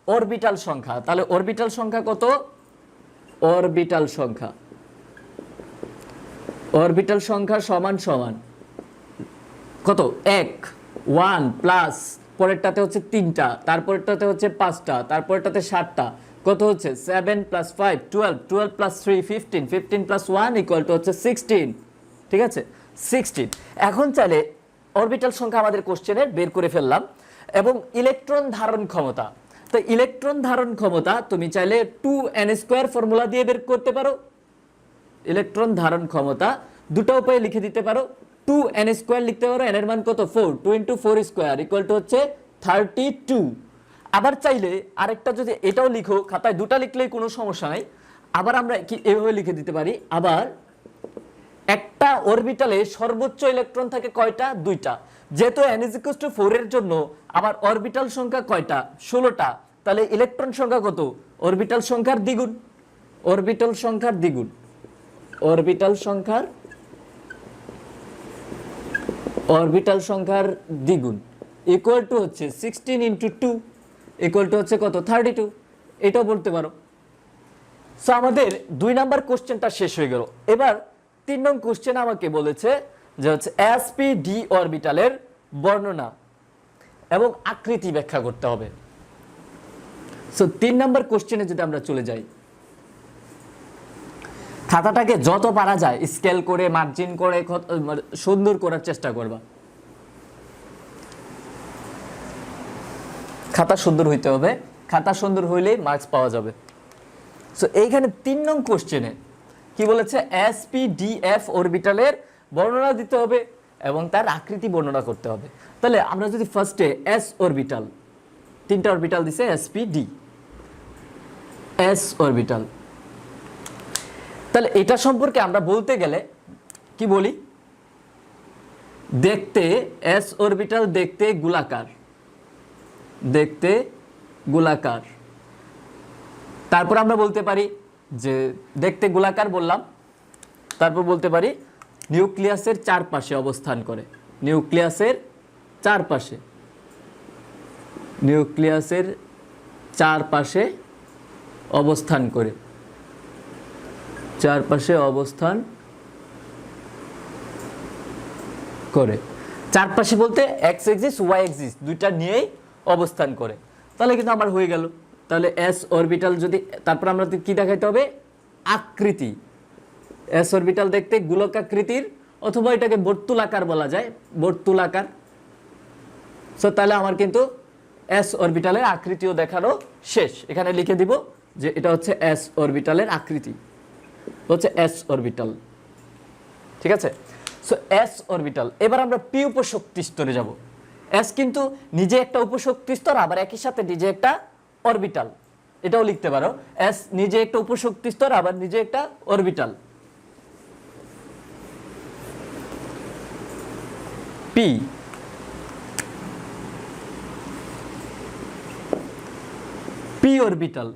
[SPEAKER 1] অরবিটাল সংখ্যা। তাহলে অরবিটাল সংখ্যা কত? অরবিটাল সংখ্যা, অরবিটাল সংখ্যা সমান সমান কত? 1 1 প্লাস পরেরটাতে হচ্ছে 3টা, তারপরেরটাতে হচ্ছে 5টা, তারপরেরটাতে 7টা, কত হচ্ছে? 7 + 5 12, 12 + 3 15, 15 + 1 = হচ্ছে 16। ঠিক আছে, 16। এখন চাইলে অরবিটাল সংখ্যা আমাদের কোশ্চেনের বের করে ফেললাম। এবং ইলেকট্রন ধারণ ক্ষমতা, তো ইলেকট্রন ধারণ ক্ষমতা তুমি চাইলে 2n² ফর্মুলা দিয়ে বের করতে পারো। ইলেকট্রন ধারণ ক্ষমতা দুটো উপায়ে লিখে দিতে পারো। 2n² লিখতে পারো, n এর মান কত? 4, 2 × 4² হচ্ছে 32। আবার চাইলে আরেকটা, যদি এটাও লিখো, খাতায় দুটা লিখলেই কোনো সমস্যা নাই। আবার আমরা কি এভাবে লিখে দিতে পারি, আবার একটা অরবিটালে সর্বোচ্চ ইলেকট্রন থাকে কয়টা? 2টা। যেহেতু n = 4 এর জন্য আবার অরবিটাল সংখ্যা কয়টা? 16টা। তাহলে ইলেকট্রন সংখ্যা কত? অরবিটাল সংখ্যার দ্বিগুণ, অরবিটাল সংখ্যার দ্বিগুণ, অরবিটাল সংখ্যার, অরবিটাল সংখ্যার দ্বিগুণ হচ্ছে 16 × 2 হচ্ছে কত? 32। এটাও বলতে পারো। সো আমাদের 2 নাম্বার কোশ্চেনটা শেষ হয়ে গেল। এবার 3 নং কোশ্চেন আমাকে বলেছে যে হচ্ছে sp_d অরবিটালের বর্ণনা এবং আকৃতি ব্যাখ্যা করতে হবে। সো 3 নাম্বার কোশ্চেনে যদি আমরা চলে যাই, খাতাটাকে যত পারা যায় স্কেল করে, মার্জিন করে সুন্দর করার চেষ্টা করবা। খাতা সুন্দর হইতে হবে, খাতা সুন্দর হইলেই মার্কস পাওয়া যাবে। সো এইখানে 3 নং কোশ্চেনে কি বলেছে? sp_df অরবিটালের বর্ণনা দিতে হবে এবং তার আকৃতি বর্ণনা করতে হবে। তাহলে আমরা যদি ফার্স্টে s অরবিটাল, 3টা অরবিটাল দিছে sp_d, s অরবিটাল, তাহলে এটা সম্পর্কে আমরা বলতে গেলে কি বলি? দেখতে s অরবিটাল দেখতে গোলাকার, দেখতে গোলাকার। তারপর আমরা বলতে পারি যে দেখতে গোলাকার বললাম, তারপর বলতে পারি নিউক্লিয়াসের চারপাশে অবস্থান করে, নিউক্লিয়াসের চারপাশে, নিউক্লিয়াসের চারপাশে অবস্থান করে, চারপাশে অবস্থান করে। চারপাশে বলতে এক্স এক্সিস, ওয়াই এক্সিস দুইটা নিয়েই অবস্থান করে। তাহলে কিন্তু আমার হয়ে গেল। তাহলে এস অরবিটাল যদি, তারপর আমরা কি দেখাইতে হবে? আকৃতি। এস অরবিটাল দেখতে গোলকাকৃতির, অথবা এটাকে বর্তুলাকার বলা যায়, বর্তুলাকার। সো তাহলে আমার কিন্তু এস অরবিটালের আকৃতিও দেখানো শেষ। এখানে লিখে দিব যে এটা হচ্ছে এস অরবিটালের আকৃতি, হচ্ছে এস অরবিটাল। ঠিক আছে, সো এস অরবিটাল। এবার আমরা পি উপশক্তি স্তরে যাব। এস কিন্তু নিজে একটা উপশক্তি স্তর, আবার একই সাথে নিজে একটা অরবিটাল, এটাও লিখতে পারো। এস নিজে একটা উপশক্তি স্তর, আবার নিজে একটা অরবিটাল। P, P orbital.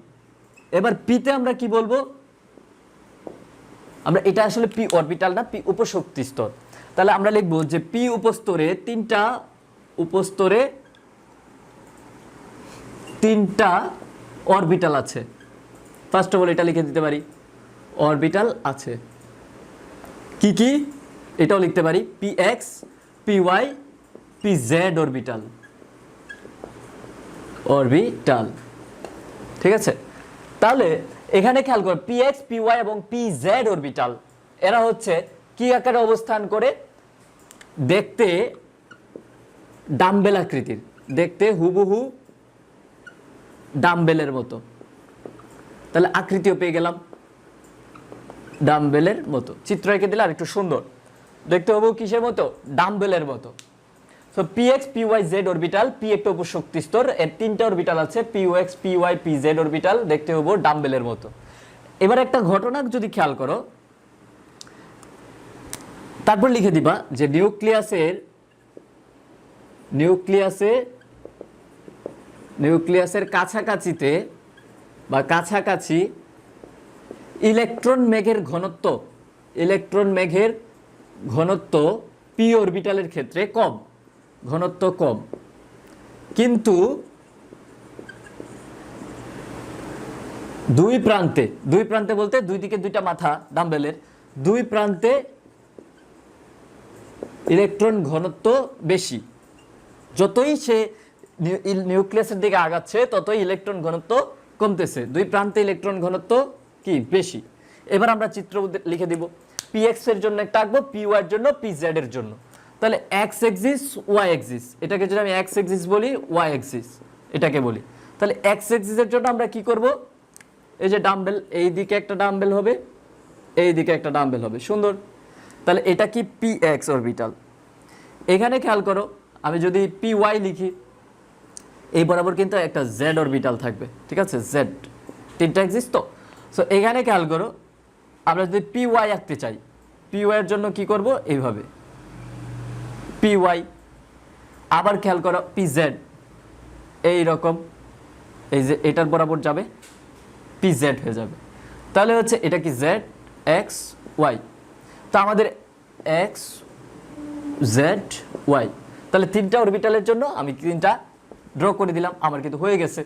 [SPEAKER 1] এবার পিতে আমরা কি বলবো? আমরা এটা আসলে পি অরবিটাল না, পি উপশক্তি স্তর। তাহলে আমরা লিখবো যে পি উপস্তরে 3টা, উপস্তরে 3টা অরবিটাল আছে। ফার্স্ট অফ অল এটা লিখে দিতে পারি, অরবিটাল আছে। কি কি? এটাও লিখতে পারি p x, p y, p z orbital, orbital. ঠিক আছে, তাহলে এখানে খেয়াল কর পি এক্স, পি ওয়াই এবং পি জেড অরবিটাল, এরা হচ্ছে কি আকারে অবস্থান করে, দেখতে ডাম্বেল আকৃতির, দেখতে হুবহু ডাম্বেলের মতো। তাহলে আকৃতিও পেয়ে গেলাম ডাম্বেলের মতো। চিত্র এঁকে দিলে আর একটু সুন্দর দেখতে হবে, কিসের মতো? ডাম্বেলের মতো। So px py z orbital, p একটা উপশক্তি স্তর, এর তিনটা অরবিটাল আছে, px py pz অরবিটাল, দেখতে হবে ডাম্বেলের মতো। এবার একটা ঘটনা যদি খেয়াল করো, তারপর লিখে দিবা যে নিউক্লিয়াসের কাছাকাছিতে বা কাছাকাছি ইলেকট্রন মেঘের ঘনত্ব p অরবিটালের ক্ষেত্রে কম, ঘনত্ব কম, কিন্তু দুই প্রান্তে বলতে দুই দিকে দুইটা মাথা ডাম্বেলের, দুই প্রান্তে ইলেকট্রন ঘনত্ব বেশি। যতই সে নিউক্লিয়াসের দিকে আগাচ্ছে ততই ইলেকট্রন ঘনত্ব কমতেছে, দুই প্রান্তে ইলেকট্রন ঘনত্ব কি বেশি। এবার আমরা চিত্র লিখে দিব, px এর জন্য একটা আঁকবো, py এর জন্য, pz এর জন্য। তাহলে x এক্সিস y এক্সিস, এটাকে যদি আমি x এক্সিস বলি, y এক্সিস এটাকে বলি, তাহলে x এক্সিসের জন্য আমরা কি করব? এই যে ডাম্বেল, এই দিকে একটা ডাম্বেল হবে, এই দিকে একটা ডাম্বেল হবে, সুন্দর। তাহলে এটা কি px অরবিটাল। এখানে খেয়াল করো, আমি যদি py লিখি, এই বরাবর কিন্তু একটা z অরবিটাল থাকবে, ঠিক আছে, z তিনটা এক্সিস তো। সো এখানে খেয়াল করো, আমরা যদি py আঁকতে চাই, py এর জন্য কি করব? এইভাবে py। আবার খেয়াল করো pz, এই রকম, এই যে এটার বরাবর যাবে, pz হয়ে যাবে। তাহলে হচ্ছে এটা কি z x y, তো আমাদের x z y, তাহলে তিনটা অরবিটালের জন্য আমি তিনটা ড্র করে দিলাম, আমার কিন্তু হয়ে গেছে,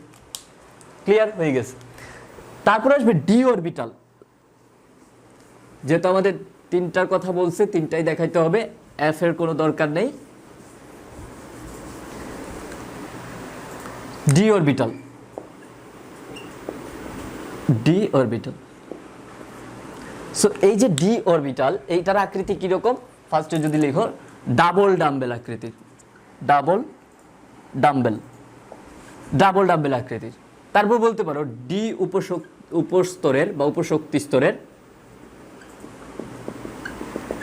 [SPEAKER 1] ক্লিয়ার হয়ে গেছে। তারপরে আসবে ডি অরবিটাল, যেহেতু আমাদের তিনটার কথা বলছে, তিনটাই দেখাইতে হবে, এফ এর কোনো দরকার নেই। ডি অরবিটাল, সো এই যে ডি অরবিটাল, এইটার আকৃতি কিরকম? ফার্স্টে যদি লিখো, ডাবল ডাম্বেল আকৃতির, ডাবল ডাম্বেল আকৃতির। তারপর বলতে পারো ডি উপস্তরের বা উপশক্তি স্তরের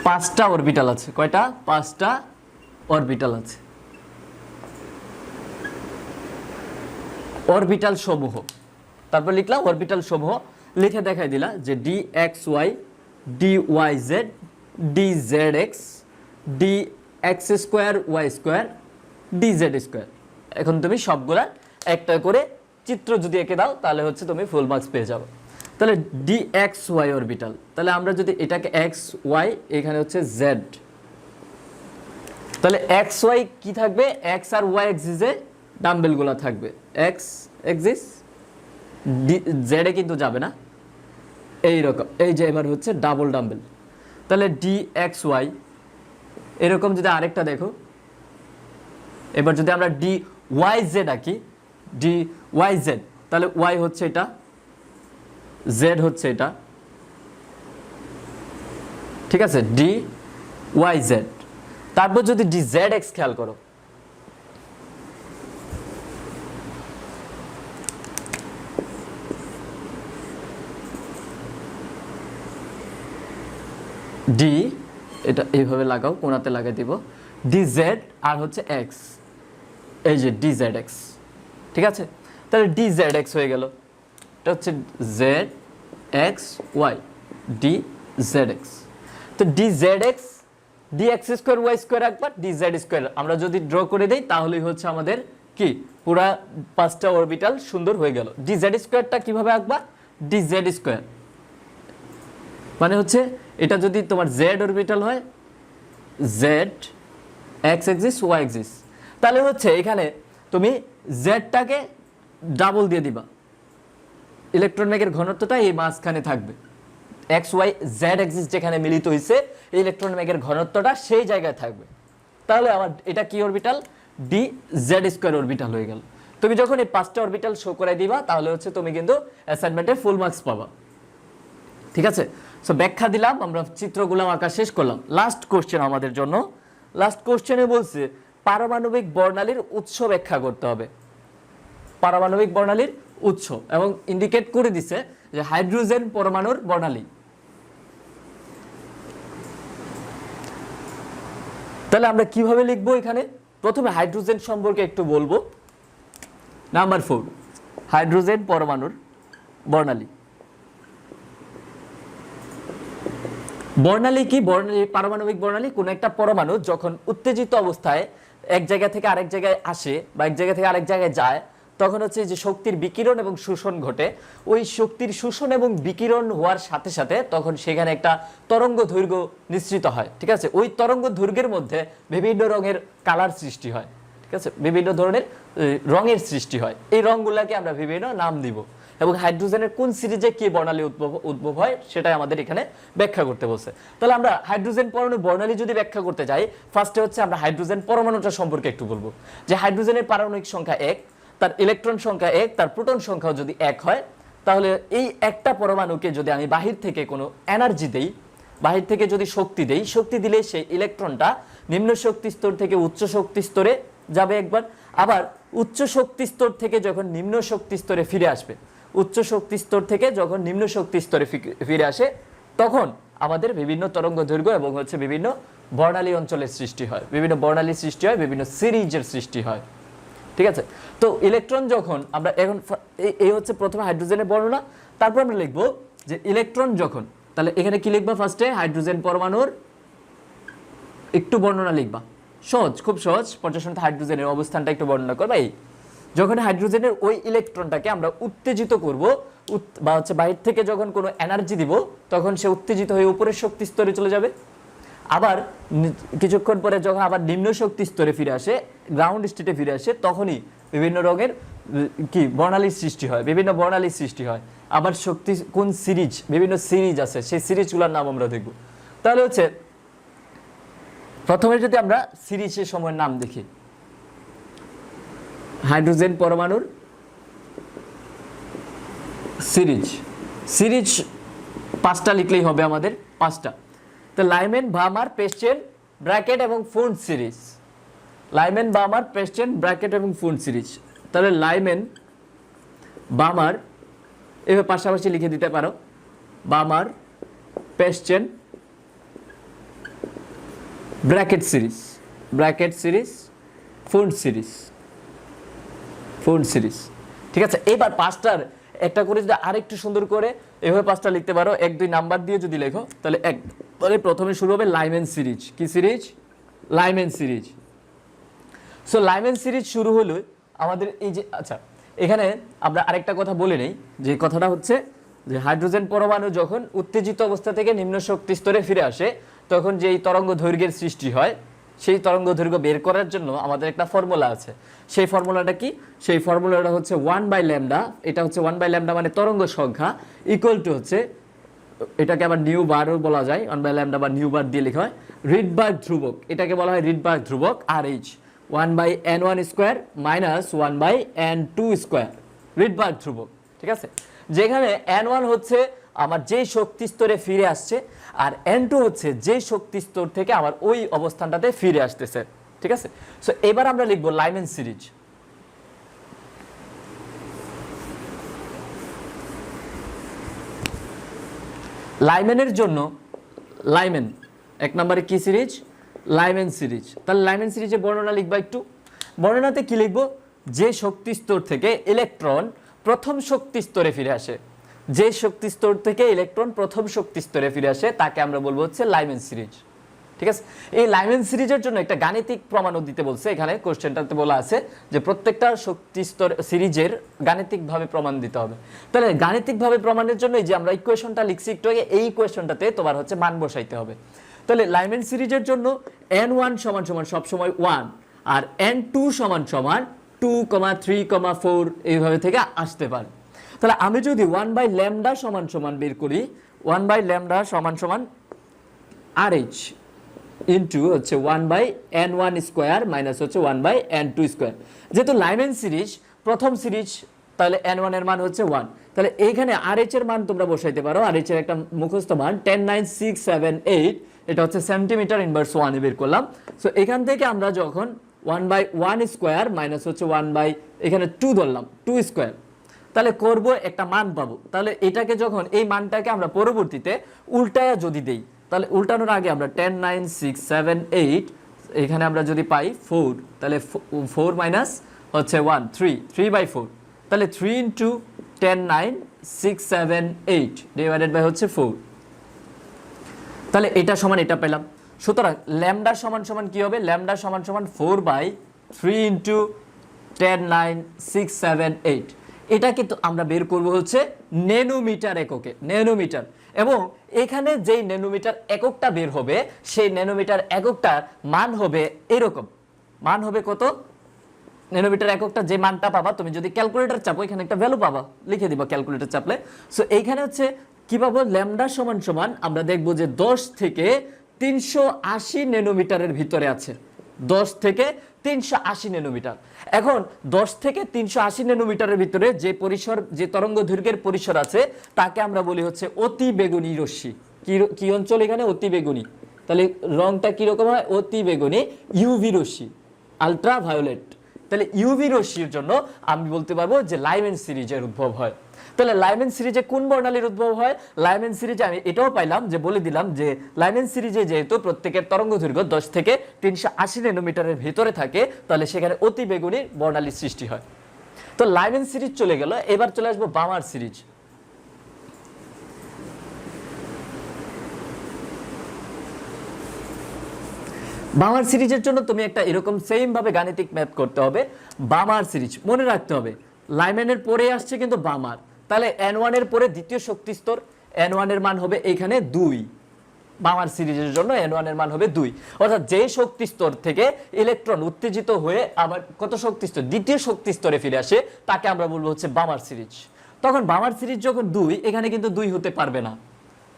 [SPEAKER 1] পাঁচটা অরবিটাল আছে। কয়টা? পাঁচটা অরবিটাল আছে। অরবিটাল সমূহ, তারপর লিখলাম অরবিটাল সমূহ, লিখে দেখাই দিলা যে d x Y, d y z, d Z x, D x square Y square, d Z square. এখন তুমি সবগুলা একটা করে চিত্র যদি এঁকে দাও তাহলে হচ্ছে তুমি ফুল মার্কস পেয়ে যাবে। তাহলে ডি এক্স ওয়াই অরবিটাল, তাহলে আমরা যদি এটাকে এক্স ওয়াই, এখানে হচ্ছে জেড, তাহলে এক্স ওয়াই কি থাকবে? এক্স আর ওয়াই এক্সিসে ডাম্বেলগুলো থাকবে, এক্স এক্সিস, জেডে কিন্তু যাবে না, এইরকম। এই যে এবার হচ্ছে ডাবল ডাম্বেল, তাহলে ডি এক্স ওয়াই। এরকম যদি আরেকটা দেখো, এবার যদি আমরা ডি ওয়াই জেড আঁকি, ডি ওয়াই জেড, তাহলে ওয়াই হচ্ছে এটা, জেড হচ্ছে এটা, ঠিক আছে, ডি ওয়াই জেড। তারপর যদি ডি জেড এক্স খেয়াল করো, ডি, এটা এইভাবে লাগাও, কোনাতে লাগাই দিব, ডি জেড আর হচ্ছে এক্স, এই যে ডি জেড এক্স, ঠিক আছে। তাহলে ডি জেড এক্স হয়ে গেল, এটা হচ্ছে Z X Y, D Z X. তো D Z x, D x square Y square একবার, ডি জেড স্কোয়ার আমরা যদি ড্র করে দিই তাহলেই হচ্ছে আমাদের কি পুরা পাঁচটা অরবিটাল সুন্দর হয়ে গেল। ডি জেড স্কোয়ারটা কিভাবে আঁকবা? ডি জেড স্কোয়ার মানে হচ্ছে এটা যদি তোমার জেড অরবিটাল হয়, z x axis y axis, তাহলে হচ্ছে এখানে তুমি জেডটাকে ডাবল দিয়ে দিবা, ইলেকট্রন বেগের ঘনত্বটা এই মাঝখানে থাকবে, এক্স ওয়াই জেড এক্সিস যেখানে মিলিত হয়েছে ইলেকট্রন বেগের ঘনত্বটা সেই জায়গায় থাকবে। তাহলে আমার এটা কি orbital? D Z square orbital হয়ে গেল। তুমি যখন এই পাঁচটা অরবিটাল শো করে দিবা তাহলে হচ্ছে তুমি কিন্তু অ্যাসাইনমেন্টে ফুল মার্কস পাবা, ঠিক আছে। সো ব্যাখ্যা দিলাম, আমরা চিত্রগুলো আঁকা শেষ করলাম। লাস্ট কোশ্চেন আমাদের জন্য, লাস্ট কোশ্চেনে বলছে পারমাণবিক বর্ণালীর উৎস ব্যাখ্যা করতে হবে। পারমাণবিক বর্ণালীর উৎস, এবং ইন্ডিকেট করে দিছে যে হাইড্রোজেন পরমাণুর বর্ণালী। তাহলে আমরা কিভাবে লিখবো? এখানে প্রথমে হাইড্রোজেন সম্পর্কে একটু বলবো। নাম্বার 4, হাইড্রোজেন পরমাণুর বর্ণালী। বর্ণালী কি? বর্ণালী, পারমাণবিক বর্ণালী কোন একটা পরমাণু যখন উত্তেজিত অবস্থায় এক জায়গা থেকে আরেক জায়গায় আসে বা এক জায়গা থেকে আরেক জায়গায় যায়, তখন হচ্ছে যে শক্তির বিকিরণ এবং শোষণ ঘটে। ওই শক্তির শোষণ এবং বিকিরণ হওয়ার সাথে সাথে তখন সেখানে একটা তরঙ্গ দৈর্ঘ্য নিঃসৃত হয়। ঠিক আছে, ওই তরঙ্গ দৈর্ঘ্যের মধ্যে বিভিন্ন রঙের কালার সৃষ্টি হয়। ঠিক আছে, বিভিন্ন ধরনের রঙের সৃষ্টি হয়। এই রঙগুলোকে আমরা বিভিন্ন নাম দিব, এবং হাইড্রোজেনের কোন সিরিজে কি বর্ণালী উদ্ভব হয় সেটাই আমাদের এখানে ব্যাখ্যা করতে বলছে। তাহলে আমরা হাইড্রোজেন পরমাণু বর্ণালী যদি ব্যাখ্যা করতে যাই, ফার্স্টে হচ্ছে আমরা হাইড্রোজেন পরমাণুটা সম্পর্কে একটু বলবো, যে হাইড্রোজেনের পারমাণবিক সংখ্যা 1, তার ইলেকট্রন সংখ্যা 1, তার প্রোটন সংখ্যাও যদি 1 হয়, তাহলে এই একটা পরমাণুকে যদি আমি বাহির থেকে কোনো এনার্জি দেই, বাহির থেকে যদি শক্তি দেই, শক্তি দিলে সেই ইলেকট্রনটা নিম্ন শক্তি স্তর থেকে উচ্চ শক্তি স্তরে যাবে একবার, আবার উচ্চ শক্তি স্তর থেকে যখন নিম্ন শক্তি স্তরে ফিরে আসবে, উচ্চ শক্তি স্তর থেকে যখন নিম্ন শক্তি স্তরে ফিরে আসে, তখন আমাদের বিভিন্ন তরঙ্গ দৈর্ঘ্য এবং হচ্ছে বিভিন্ন বর্ণালী অঞ্চলের সৃষ্টি হয়, বিভিন্ন বর্ণালী সৃষ্টি হয়, বিভিন্ন সিরিজের সৃষ্টি হয়। ঠিক আছে, তো ইলেকট্রন যখন আমরা এখন এই হচ্ছে প্রথমে হাইড্রোজেনের বর্ণনা, তারপর আমরা লিখব যে ইলেকট্রন যখন, তাহলে এখানে কি লিখবা? ফার্স্টে হাইড্রোজেন পরমাণুর একটু বর্ণনা লিখবা, সহজ, খুব সহজ। পর্যায়সারণীতে হাইড্রোজেনের অবস্থানটা একটু বর্ণনা করবা। এই যখন হাইড্রোজেনের ওই ইলেকট্রনটাকে আমরা উত্তেজিত করব বা হচ্ছে বাহির থেকে যখন কোনো এনার্জি দিব, তখন সে উত্তেজিত হয়ে উপরের শক্তি স্তরে চলে যাবে। আবার কিছুক্ষণ পরে যখন আবার নিম্ন শক্তি স্তরে ফিরে আসে, গ্রাউন্ড স্টেটে ফিরে আসে, তখনই বিভিন্ন রঙের কি বর্ণালীর সৃষ্টি হয়, বিভিন্ন বর্ণালীর সৃষ্টি হয়। আবার শক্তি কোন সিরিজ, বিভিন্ন সিরিজ আছে, সেই সিরিজগুলোর নাম আমরা দেখব। তাহলে হচ্ছে প্রথমে যদি আমরা সিরিজের সময়ের নাম দেখি, হাইড্রোজেন পরমাণুর সিরিজ, সিরিজ 5টা লিখলেই হবে আমাদের, 5টা। তো লাইমেন, ভামার, পেস্টেন, ব্র্যাকেট এবং ফুন্ড সিরিজ। লাইমেন, বামার, পেস্টেন, ব্র্যাকেট এবং ফুন্ড সিরিজ। তাহলে লাইমেন, বামার এভাবে পাশাপাশি লিখে দিতে পারো, Balmer, Paschen, Brackett series, Brackett series, Pfund series, Pfund series. ঠিক আছে, এবার 5টার একটা করে যদি আরেকটু সুন্দর করে এভাবে 5টা লিখতে পারো, 1-2 নাম্বার দিয়ে যদি লেখো, তাহলে একবারে প্রথমে শুরু হবে লাইমেন সিরিজ। কি series? Lyman series. So Lyman series শুরু হলো আমাদের এই যে, আচ্ছা এখানে আমরা আরেকটা কথা বলে নেই, যে কথাটা হচ্ছে যে হাইড্রোজেন পরমাণু যখন উত্তেজিত অবস্থা থেকে নিম্ন শক্তি স্তরে ফিরে আসে, তখন যেই তরঙ্গ দৈর্ঘ্যের সৃষ্টি হয়, সেই তরঙ্গ দৈর্ঘ্য বের করার জন্য আমাদের একটা ফর্মুলা আছে। সেই ফর্মুলাটা কি? সেই ফর্মুলাটা হচ্ছে 1/λ। এটা হচ্ছে 1/λ মানে তরঙ্গ সংখ্যা, ইকুয়াল টু হচ্ছে, এটাকে আবার নিউ বারও বলা যায়, 1/λ বা নিউ বার দিয়ে লেখা হয়, রিডবার্গ ধ্রুবক। এটাকে বলা হয় রিডবার্গ ধ্রুবক, RH 1/n1 square minus 1/n2 square, Rydberg ধ্রুবক। ঠিক আছে, যেখানে n1 হচ্ছে আমার যেই শক্তি স্তরে ফিরে আসছে, আর n2 হচ্ছে যেই শক্তি স্তর থেকে আমার ওই অবস্থানটাতে ফিরে আসতেছে। ঠিক আছে, সো এবার আমরা লিখবো লাইমেন সিরিজ। লাইমেনের জন্য লাইমেন 1 নম্বরে কি সিরিজ? Lyman series. তাহলে লাইমেন সিরিজের বর্ণনা লিখবা একটু। বর্ণনাতে কি লিখবো? যে শক্তি স্তর থেকে ইলেকট্রন প্রথম শক্তি স্তরে ফিরে আসে, যে শক্তি স্তর থেকে ইলেকট্রন প্রথম শক্তি স্তরে ফিরে আসে, তাকে আমরা বলবো হচ্ছে লাইমেন সিরিজ। ঠিক আছে, এই লাইমেন সিরিজের জন্য একটা গাণিতিক প্রমাণও দিতে বলছে। এখানে কোশ্চেনটাতে বলা আছে যে প্রত্যেকটা শক্তি স্তর সিরিজের গাণিতিকভাবে প্রমাণ দিতে হবে। তাহলে গাণিতিকভাবে প্রমাণের জন্য এই যে আমরা ইকুয়েশনটা লিখছি একটু আগে, এই ইকুয়েশনটাতে তোমার হচ্ছে মান বসাইতে হবে। তাহলে লাইমেন সিরিজের জন্য n1 সমান সমান সবসময় 1, আর n2 সমান সমান 2, 3, 4 এইভাবে থেকে আসতে পারে। তাহলে আমি যদি 1/λ সমান সমান বের করি, 1/λ সমান সমান RH ইন্টু হচ্ছে 1/n1 স্কোয়ার মাইনাস হচ্ছে 1/n2 স্কোয়ার। যেহেতু লাইমেন সিরিজ প্রথম সিরিজ তাহলে n1 এর মান হচ্ছে 1। তাহলে এইখানে RH এর মান তোমরা বসাইতে পারো। RH এর একটা মুখস্থ মান 109678, এটা হচ্ছে সেন্টিমিটার ইনভার্স 1 এ বের করলাম। সো এখান থেকে আমরা যখন 1/1 স্কয়ার মাইনাস হচ্ছে 1 এখানে 2 ধরলাম, 2 স্কয়ার, তাহলে করব একটা মান পাবো। তাহলে এটাকে যখন এই মানটাকে আমরা পরবর্তীতে উল্টায়া যদি দেই, তাহলে উল্টানোর আগে আমরা 109678 এখানে আমরা যদি পাই 4, তাহলে 4 মাইনাস হচ্ছে 1 3/4, তাহলে 3 ইন্টু 109,678 ডিভাইডেড বাই হচ্ছে 4, তাহলে এটা সমান এটা পেলাম। সুতরাং ল্যামডা সমান সমান কি হবে? ল্যামডা সমান সমান 4/3 ইন্টু 109,678। এটাকে তো আমরা বের করব হচ্ছে ন্যানোমিটার এককে, ন্যানোমিটার। এবং এখানে যেই ন্যানোমিটার এককটা বের হবে সেই ন্যানোমিটার এককটার মান হবে এরকম, মান হবে কত? ন্যানোমিটার এককটা যে মানটা পাবা তুমি যদি ক্যালকুলেটর চাপো এখানে একটা ভ্যালু পাবা, লিখে দিবা ক্যালকুলেটর চাপলে। সো এইখানে হচ্ছে কি পাবো? ল্যামডা সমান সমান আমরা দেখবো যে 10 থেকে 380 ন্যানোমিটারের ভিতরে আছে, 10 থেকে 380 ন্যানোমিটার। এখন 10 থেকে 380 ন্যানোমিটারের ভিতরে যে পরিসর, যে তরঙ্গ দৈর্ঘ্যের পরিসর আছে তাকে আমরা বলি হচ্ছে অতি বেগুনি রশ্মি। কি অঞ্চল এখানে? অতি বেগুনি। তাহলে রংটা কিরকম হয়? অতি বেগুনি, ইউভি রশ্মি, আলট্রা ভায়োলেট। তাহলে ইউভি রশ্মির জন্য আমি বলতে পারবো যে লাইমেন সিরিজের উদ্ভব হয়। তাহলে লাইমেন সিরিজে কোন বর্ণালীর উদ্ভব হয়? লাইমেন সিরিজে আমি এটাও পাইলাম যে বলে দিলাম যে লাইমেন সিরিজে যেহেতু প্রত্যেকের তরঙ্গ দৈর্ঘ্য 10 থেকে 380 ন্যানোমিটারের ভিতরে থাকে, তাহলে সেখানে অতি বেগুনি বর্ণালীর সৃষ্টি হয়। তো লাইমেন সিরিজ চলে গেল, এবার চলে আসবো বামার সিরিজ। বামার সিরিজের জন্য তুমি একটা এরকম সেম ভাবে গাণিতিক ম্যাথ করতে হবে। বামার সিরিজ মনে রাখতে হবে লাইমেনের পরে আসছে কিন্তু বামার, তাহলে n1 এর পরে দ্বিতীয় শক্তি স্তর, n1 এর মান হবে এখানে 2। বামার সিরিজের জন্য n1 এর মান হবে 2, অর্থাৎ যে শক্তি স্তর থেকে ইলেকট্রন উত্তেজিত হয়ে আবার কত শক্তি স্তর, দ্বিতীয় শক্তি স্তরে ফিরে আসে, তাকে আমরা বলবো হচ্ছে বামার সিরিজ। তখন বামার সিরিজ যখন 2, এখানে কিন্তু 2 হতে পারবে না,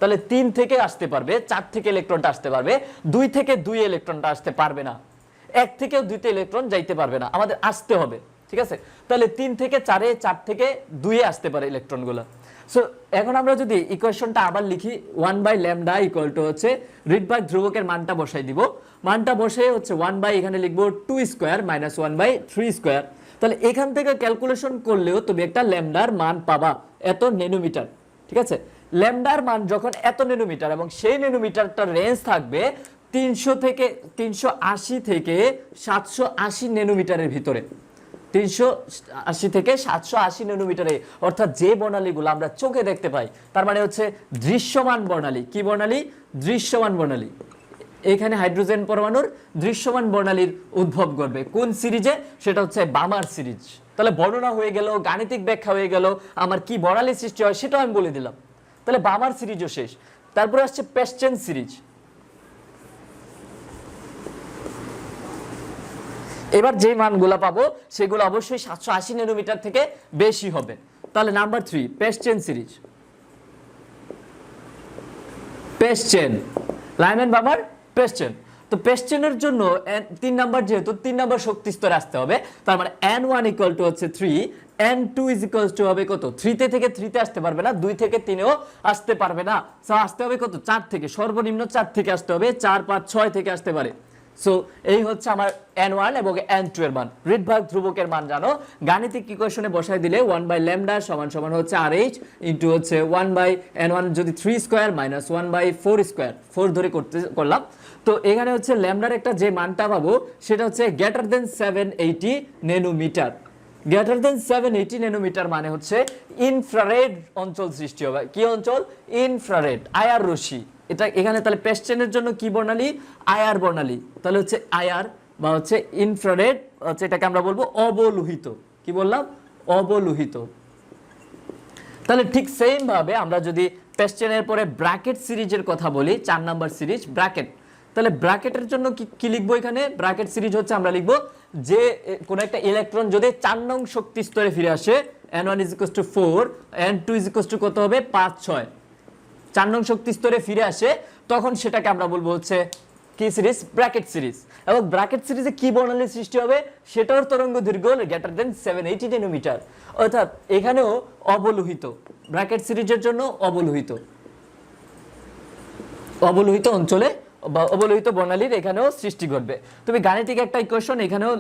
[SPEAKER 1] তাহলে 3 থেকে আসতে পারবে, 4 থেকে ইলেকট্রনটা আসতে পারবে, 2 থেকে 2 ইলেকট্রনটা আসতে পারবে না, 1 থেকেও 2তে ইলেকট্রন যাইতে পারবে না, আমাদের আসতে হবে। ঠিক আছে, তাহলে 3 থেকে 4-এ, 4 থেকে 2-এ আসতে পারে ইলেকট্রনগুলো। সো এখন আমরা যদি ইকুয়েশনটা আবার লিখি, 1/λ ইকুয়াল টু হচ্ছে রিডবার্গ ধ্রুবকের মানটা বসাই দিব, মানটা বসে হচ্ছে 1 এখানে লিখবো 2 স্কয়ার মাইনাস 1/3 স্কয়ার। তাহলে এখান থেকে ক্যালকুলেশন করলেও তুমি একটা ল্যামডার মান পাবা এত ন্যানোমিটার। ঠিক আছে, ল্যামডার মান যখন এত ন্যানোমিটার এবং সেই ন্যানোমিটারটার রেঞ্জ থাকবে 380 থেকে 780 ন্যানোমিটারের ভিতরে, 380 থেকে 780 ন্যানোমিটারে, অর্থাৎ যে বর্ণালীগুলো আমরা চোখে দেখতে পাই, তার মানে হচ্ছে দৃশ্যমান বর্ণালী। কি বর্ণালী? দৃশ্যমান বর্ণালী। এখানে হাইড্রোজেন পরমাণুর দৃশ্যমান বর্ণালীর উদ্ভব ঘটবে কোন সিরিজে? সেটা হচ্ছে বামার সিরিজ। তাহলে বর্ণনা হয়ে গেল, গাণিতিক ব্যাখ্যা হয়ে গেল, আমার কি বর্ণালী সৃষ্টি হয় সেটাও আমি বলে দিলাম। তাহলে বামার সিরিজও শেষ। তারপরে আসছে পেস্টেন সিরিজ। এবার যে মানগুলা পাবো সেগুলো অবশ্যই 780 ন্যানোমিটার থেকে বেশি হবে। তাহলে নাম্বার 3 পেস্টেন সিরিজ। পেস্টেন, লাইমেন বামার পেস্টেন। তো পেস্টেনের জন্য 3 নাম্বার, যেহেতু 3 নাম্বার শক্তি স্তরে আসতে হবে, তার মানে n1 ইকুয়াল টু হচ্ছে 3, n2 ইজ ইকুয়াল টু হবে কত? 3 থেকে 3-তে আসতে পারবে না, 2 থেকে 3-এও আসতে পারবে না, সো আসতে হবে কত? 4 থেকে, সর্বনিম্ন 4 থেকে আসতে হবে, 4, 5, 6 থেকে আসতে পারে। সো এই হচ্ছে আমার n1 এবং n2 এর মান। রিডবার্গ ধ্রুবকের মান জানো, গাণিতিক ইকুয়েশনে বসাই দিলে 1/λ সমান সমান হচ্ছে RH ইনটু হচ্ছে 1/n1 যদি 3 স্কয়ার মাইনাস 1/4 স্কয়ার, 4 ধরে করলাম। তো এখানে হচ্ছে ল্যামডার একটা যে মানটা পাবো সেটা হচ্ছে greater than 780 nanometre. Greater than 780 nanometre মানে হচ্ছে ইনফ্রারেড অঞ্চল সৃষ্টি হবে। কি অঞ্চল? ইনফ্রারেড, আইআর রশ্মি। এটা এখানে তাহলে পেস্টেনের জন্য কি বর্ণালী? আইআর বর্ণালী। তাহলে হচ্ছে আইআর বা হচ্ছে ইনফ্রারেড, হচ্ছে এটাকে আমরা বলবো অবলোহিত। কি বললাম? অবলোহিত। তাহলে ঠিক সেম ভাবে আমরা যদি পেস্টেনের পরে ব্র্যাকেট সিরিজের কথা বলি, 4 নাম্বার সিরিজ ব্র্যাকেট, তাহলে ব্র্যাকেটের জন্য কি লিখবো এখানে? ব্র্যাকেট সিরিজ হচ্ছে আমরা লিখবো যে কোন একটা ইলেকট্রন যদি 4 নং শক্তি স্তরে ফিরে আসে, n1 = 4, n2 = কত হবে? 5, 6, 4 নং শক্তি স্তরে ফিরে আসে, তখন সেটাকে আমরা বলবো হচ্ছে কি সিরিজ, ব্র্যাকেট সিরিজ। এবং ব্র্যাকেট সিরিজে কি বর্ণালীর সৃষ্টি হবে, সেটার তরঙ্গ দৈর্ঘ্য গ্রেটার দেন 780 ন্যানোমিটার, অর্থাৎ এখানেও অবলোহিত, ব্র্যাকেট সিরিজের জন্য অবলোহিত অঞ্চলে বা অবলোহিত বর্ণালীর এখানেও সৃষ্টি ঘটবে। তুমি গাণিতিক একটা ইকুয়েশন এখানেও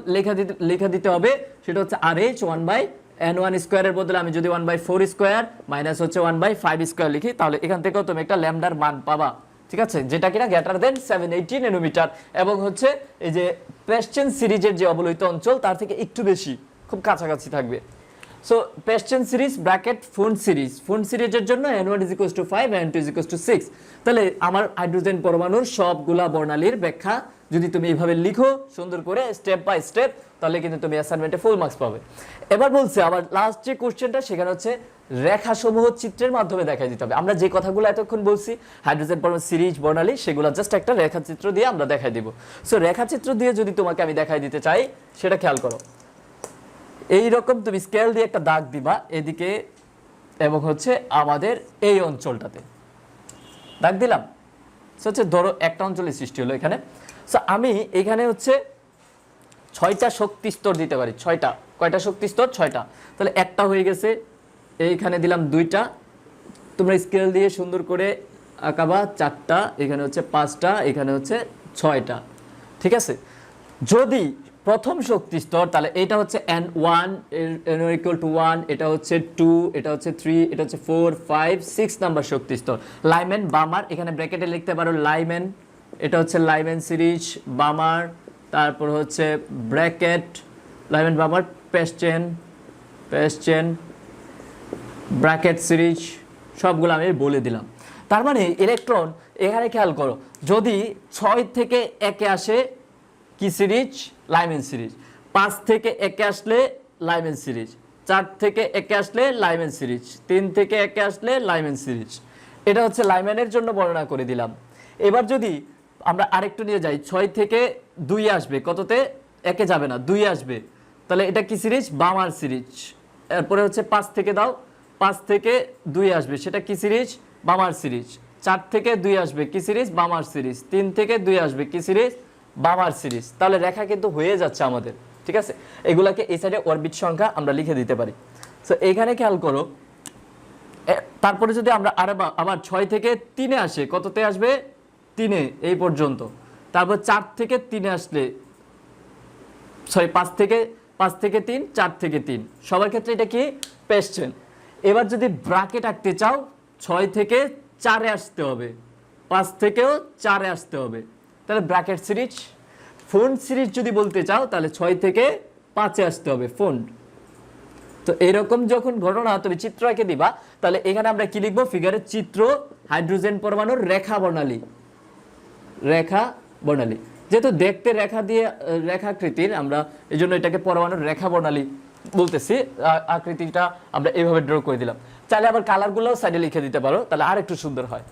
[SPEAKER 1] লেখা দিতে হবে, সেটা হচ্ছে RH 1/n1 স্কয়ারের বদলে আমি যদি 1/4 স্কয়ার মাইনাস হচ্ছে 1/5 স্কয়ার লিখি, তাহলে এখান থেকেও তুমি একটা ল্যামডার মান পাবা, ঠিক আছে, যেটা কিনা গ্রেটার দেন 780 ন্যানোমিটার এবং হচ্ছে এই যে প্রেস্টেন সিরিজের যে অবলোহিত অঞ্চল তার থেকে একটু বেশি, খুব কাছাকাছি থাকবে। সো প্রেস্টেন সিরিজ ব্র্যাকেট ফুন সিরিজের জন্য n1 = 5 n2 = 6। তাহলে আমার হাইড্রোজেন পরমাণুর সবগুলা বর্ণালীর ব্যাখ্যা যদি তুমি এইভাবে লিখো সুন্দর করে স্টেপ বাই স্টেপ, তাহলে কিন্তু তুমি অ্যাসাইনমেন্টে ফুল মার্কস পাবে। এবার বলছে আবার লাস্ট যে কোশ্চেনটা, সেখানে হচ্ছে রেখাসমূহ চিত্রের মাধ্যমে দেখাই দিতে হবে। আমরা যে কথাগুলো এতক্ষণ বলছি হাইড্রোজেন পরমাণু সিরিজ বর্ণালী, সেগুলো জাস্ট একটা রেখাচিত্র দিয়ে আমরা দেখাই দিব। সো রেখাচিত্র দিয়ে যদি তোমাকে আমি দেখাই দিতে চাই, সেটা খেয়াল করো। এই রকম তুমি স্কেল দিয়ে একটা দাগ দিবা এদিকে এবং হচ্ছে আমাদের এই অঞ্চলটাতে দাগ দিলাম। হচ্ছে ধরো একটা অঞ্চলের সৃষ্টি হলো এখানে। সো আমি এখানে হচ্ছে 6টা শক্তি স্তর দিতে পারি। 6টা, কয়টা শক্তি স্তর? 6টা। তাহলে একটা হয়ে গেছে, এইখানে দিলাম 2টা, তোমরা স্কেল দিয়ে সুন্দর করে আঁকাবা 4টা, এখানে হচ্ছে 5টা, এখানে হচ্ছে 6টা, ঠিক আছে। যদি প্রথম শক্তি স্তর, তাহলে এটা হচ্ছে n1 = 1, এটা হচ্ছে 2, এটা হচ্ছে 3, এটা হচ্ছে 4, 5, 6 নাম্বার শক্তি স্তর। লাইমেন বামার, এখানে ব্র্যাকেটে লিখতে পারো লাইমেন, এটা হচ্ছে লাইমেন সিরিজ বামার, তারপর হচ্ছে bracket Lyman বামার Paschen Brackett series, সবগুলো আমি বলে দিলাম। তার মানে ইলেকট্রন এখানে খেয়াল করো, যদি 6 থেকে 1-এ আসে কি সিরিজ? Lyman series. 5 থেকে 1-এ আসলে লাইমেন সিরিজ, 4 থেকে 1-এ আসলে লাইমেন সিরিজ, 3 থেকে 1-এ আসলে লাইমেন সিরিজ। এটা হচ্ছে লাইমেনের জন্য বর্ণনা করে দিলাম। এবার যদি আমরা আরেকটু নিয়ে যাই, 6 থেকে 2-এ আসবে, কততে? 1-এ যাবে না, 2-এ আসবে, তাহলে এটা কি সিরিজ? বামার সিরিজ। এরপরে হচ্ছে 5 থেকে দাও, 5 থেকে 2-এ আসবে, সেটা কি সিরিজ? বামার সিরিজ। 4 থেকে 2 আসবে, কি সিরিজ? বামার সিরিজ। 3 থেকে 2 আসবে, কি সিরিজ? বামার সিরিজ। তাহলে রেখা কিন্তু হয়ে যাচ্ছে আমাদের, ঠিক আছে। এগুলাকে এই সাইডে অরবিট সংখ্যা আমরা লিখে দিতে পারি। সো এখানে খেয়াল করো, তারপরে যদি আমরা আবার 6 থেকে 3-এ আসে, কততে আসবে? 3-এ, এই পর্যন্ত। তারপর 4 থেকে 3-এ আসলে, সরি 5 থেকে 3, 4 থেকে 3, সবার ক্ষেত্রে এটা কি? পেস্টেন। এবার যদি ব্র্যাকেট আঁকতে চাও, 6 থেকে 4-এ আসতে হবে, 5 থেকেও 4-এ আসতে হবে, তাহলে ব্র্যাকেট সিরিজ। ফোন সিরিজ যদি বলতে চাও, তাহলে 6 থেকে 5-এ আসতে হবে, ফোন। তো এরকম যখন ঘটনা তুমি চিত্র এঁকে দিবা, তাহলে এখানে আমরা কি লিখবো? ফিগারের চিত্র হাইড্রোজেন পরমাণুর রেখা বর্ণালী। যেহেতু দেখতে রেখা দিয়ে রেখাকৃতির, আমরা এই জন্য এটাকে পরমাণুর রেখা বর্ণালী বলতেছি। আকৃতিটা আমরা এইভাবে ড্র করে দিলাম। চাইলে আবার কালারগুলোও সাইডে লিখে দিতে পারো, তাহলে আর একটু সুন্দর হয়।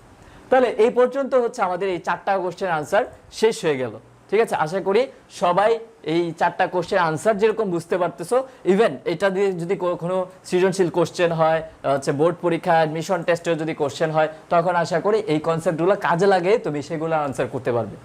[SPEAKER 1] তাহলে এই পর্যন্ত হচ্ছে আমাদের এই 4টা কোশ্চেন আনসার শেষ হয়ে গেল, ঠিক আছে। আশা করি সবাই এই 4টা কোশ্চেন আনসার যেরকম বুঝতে পারতেছো, ইভেন এটা দিয়ে যদি কোনো সৃজনশীল কোশ্চেন হয়, হচ্ছে বোর্ড পরীক্ষা অ্যাডমিশন টেস্টেও যদি কোশ্চেন হয়, তখন আশা করি এই কনসেপ্টগুলো কাজে লাগে তুমি সেগুলো আনসার করতে পারবে।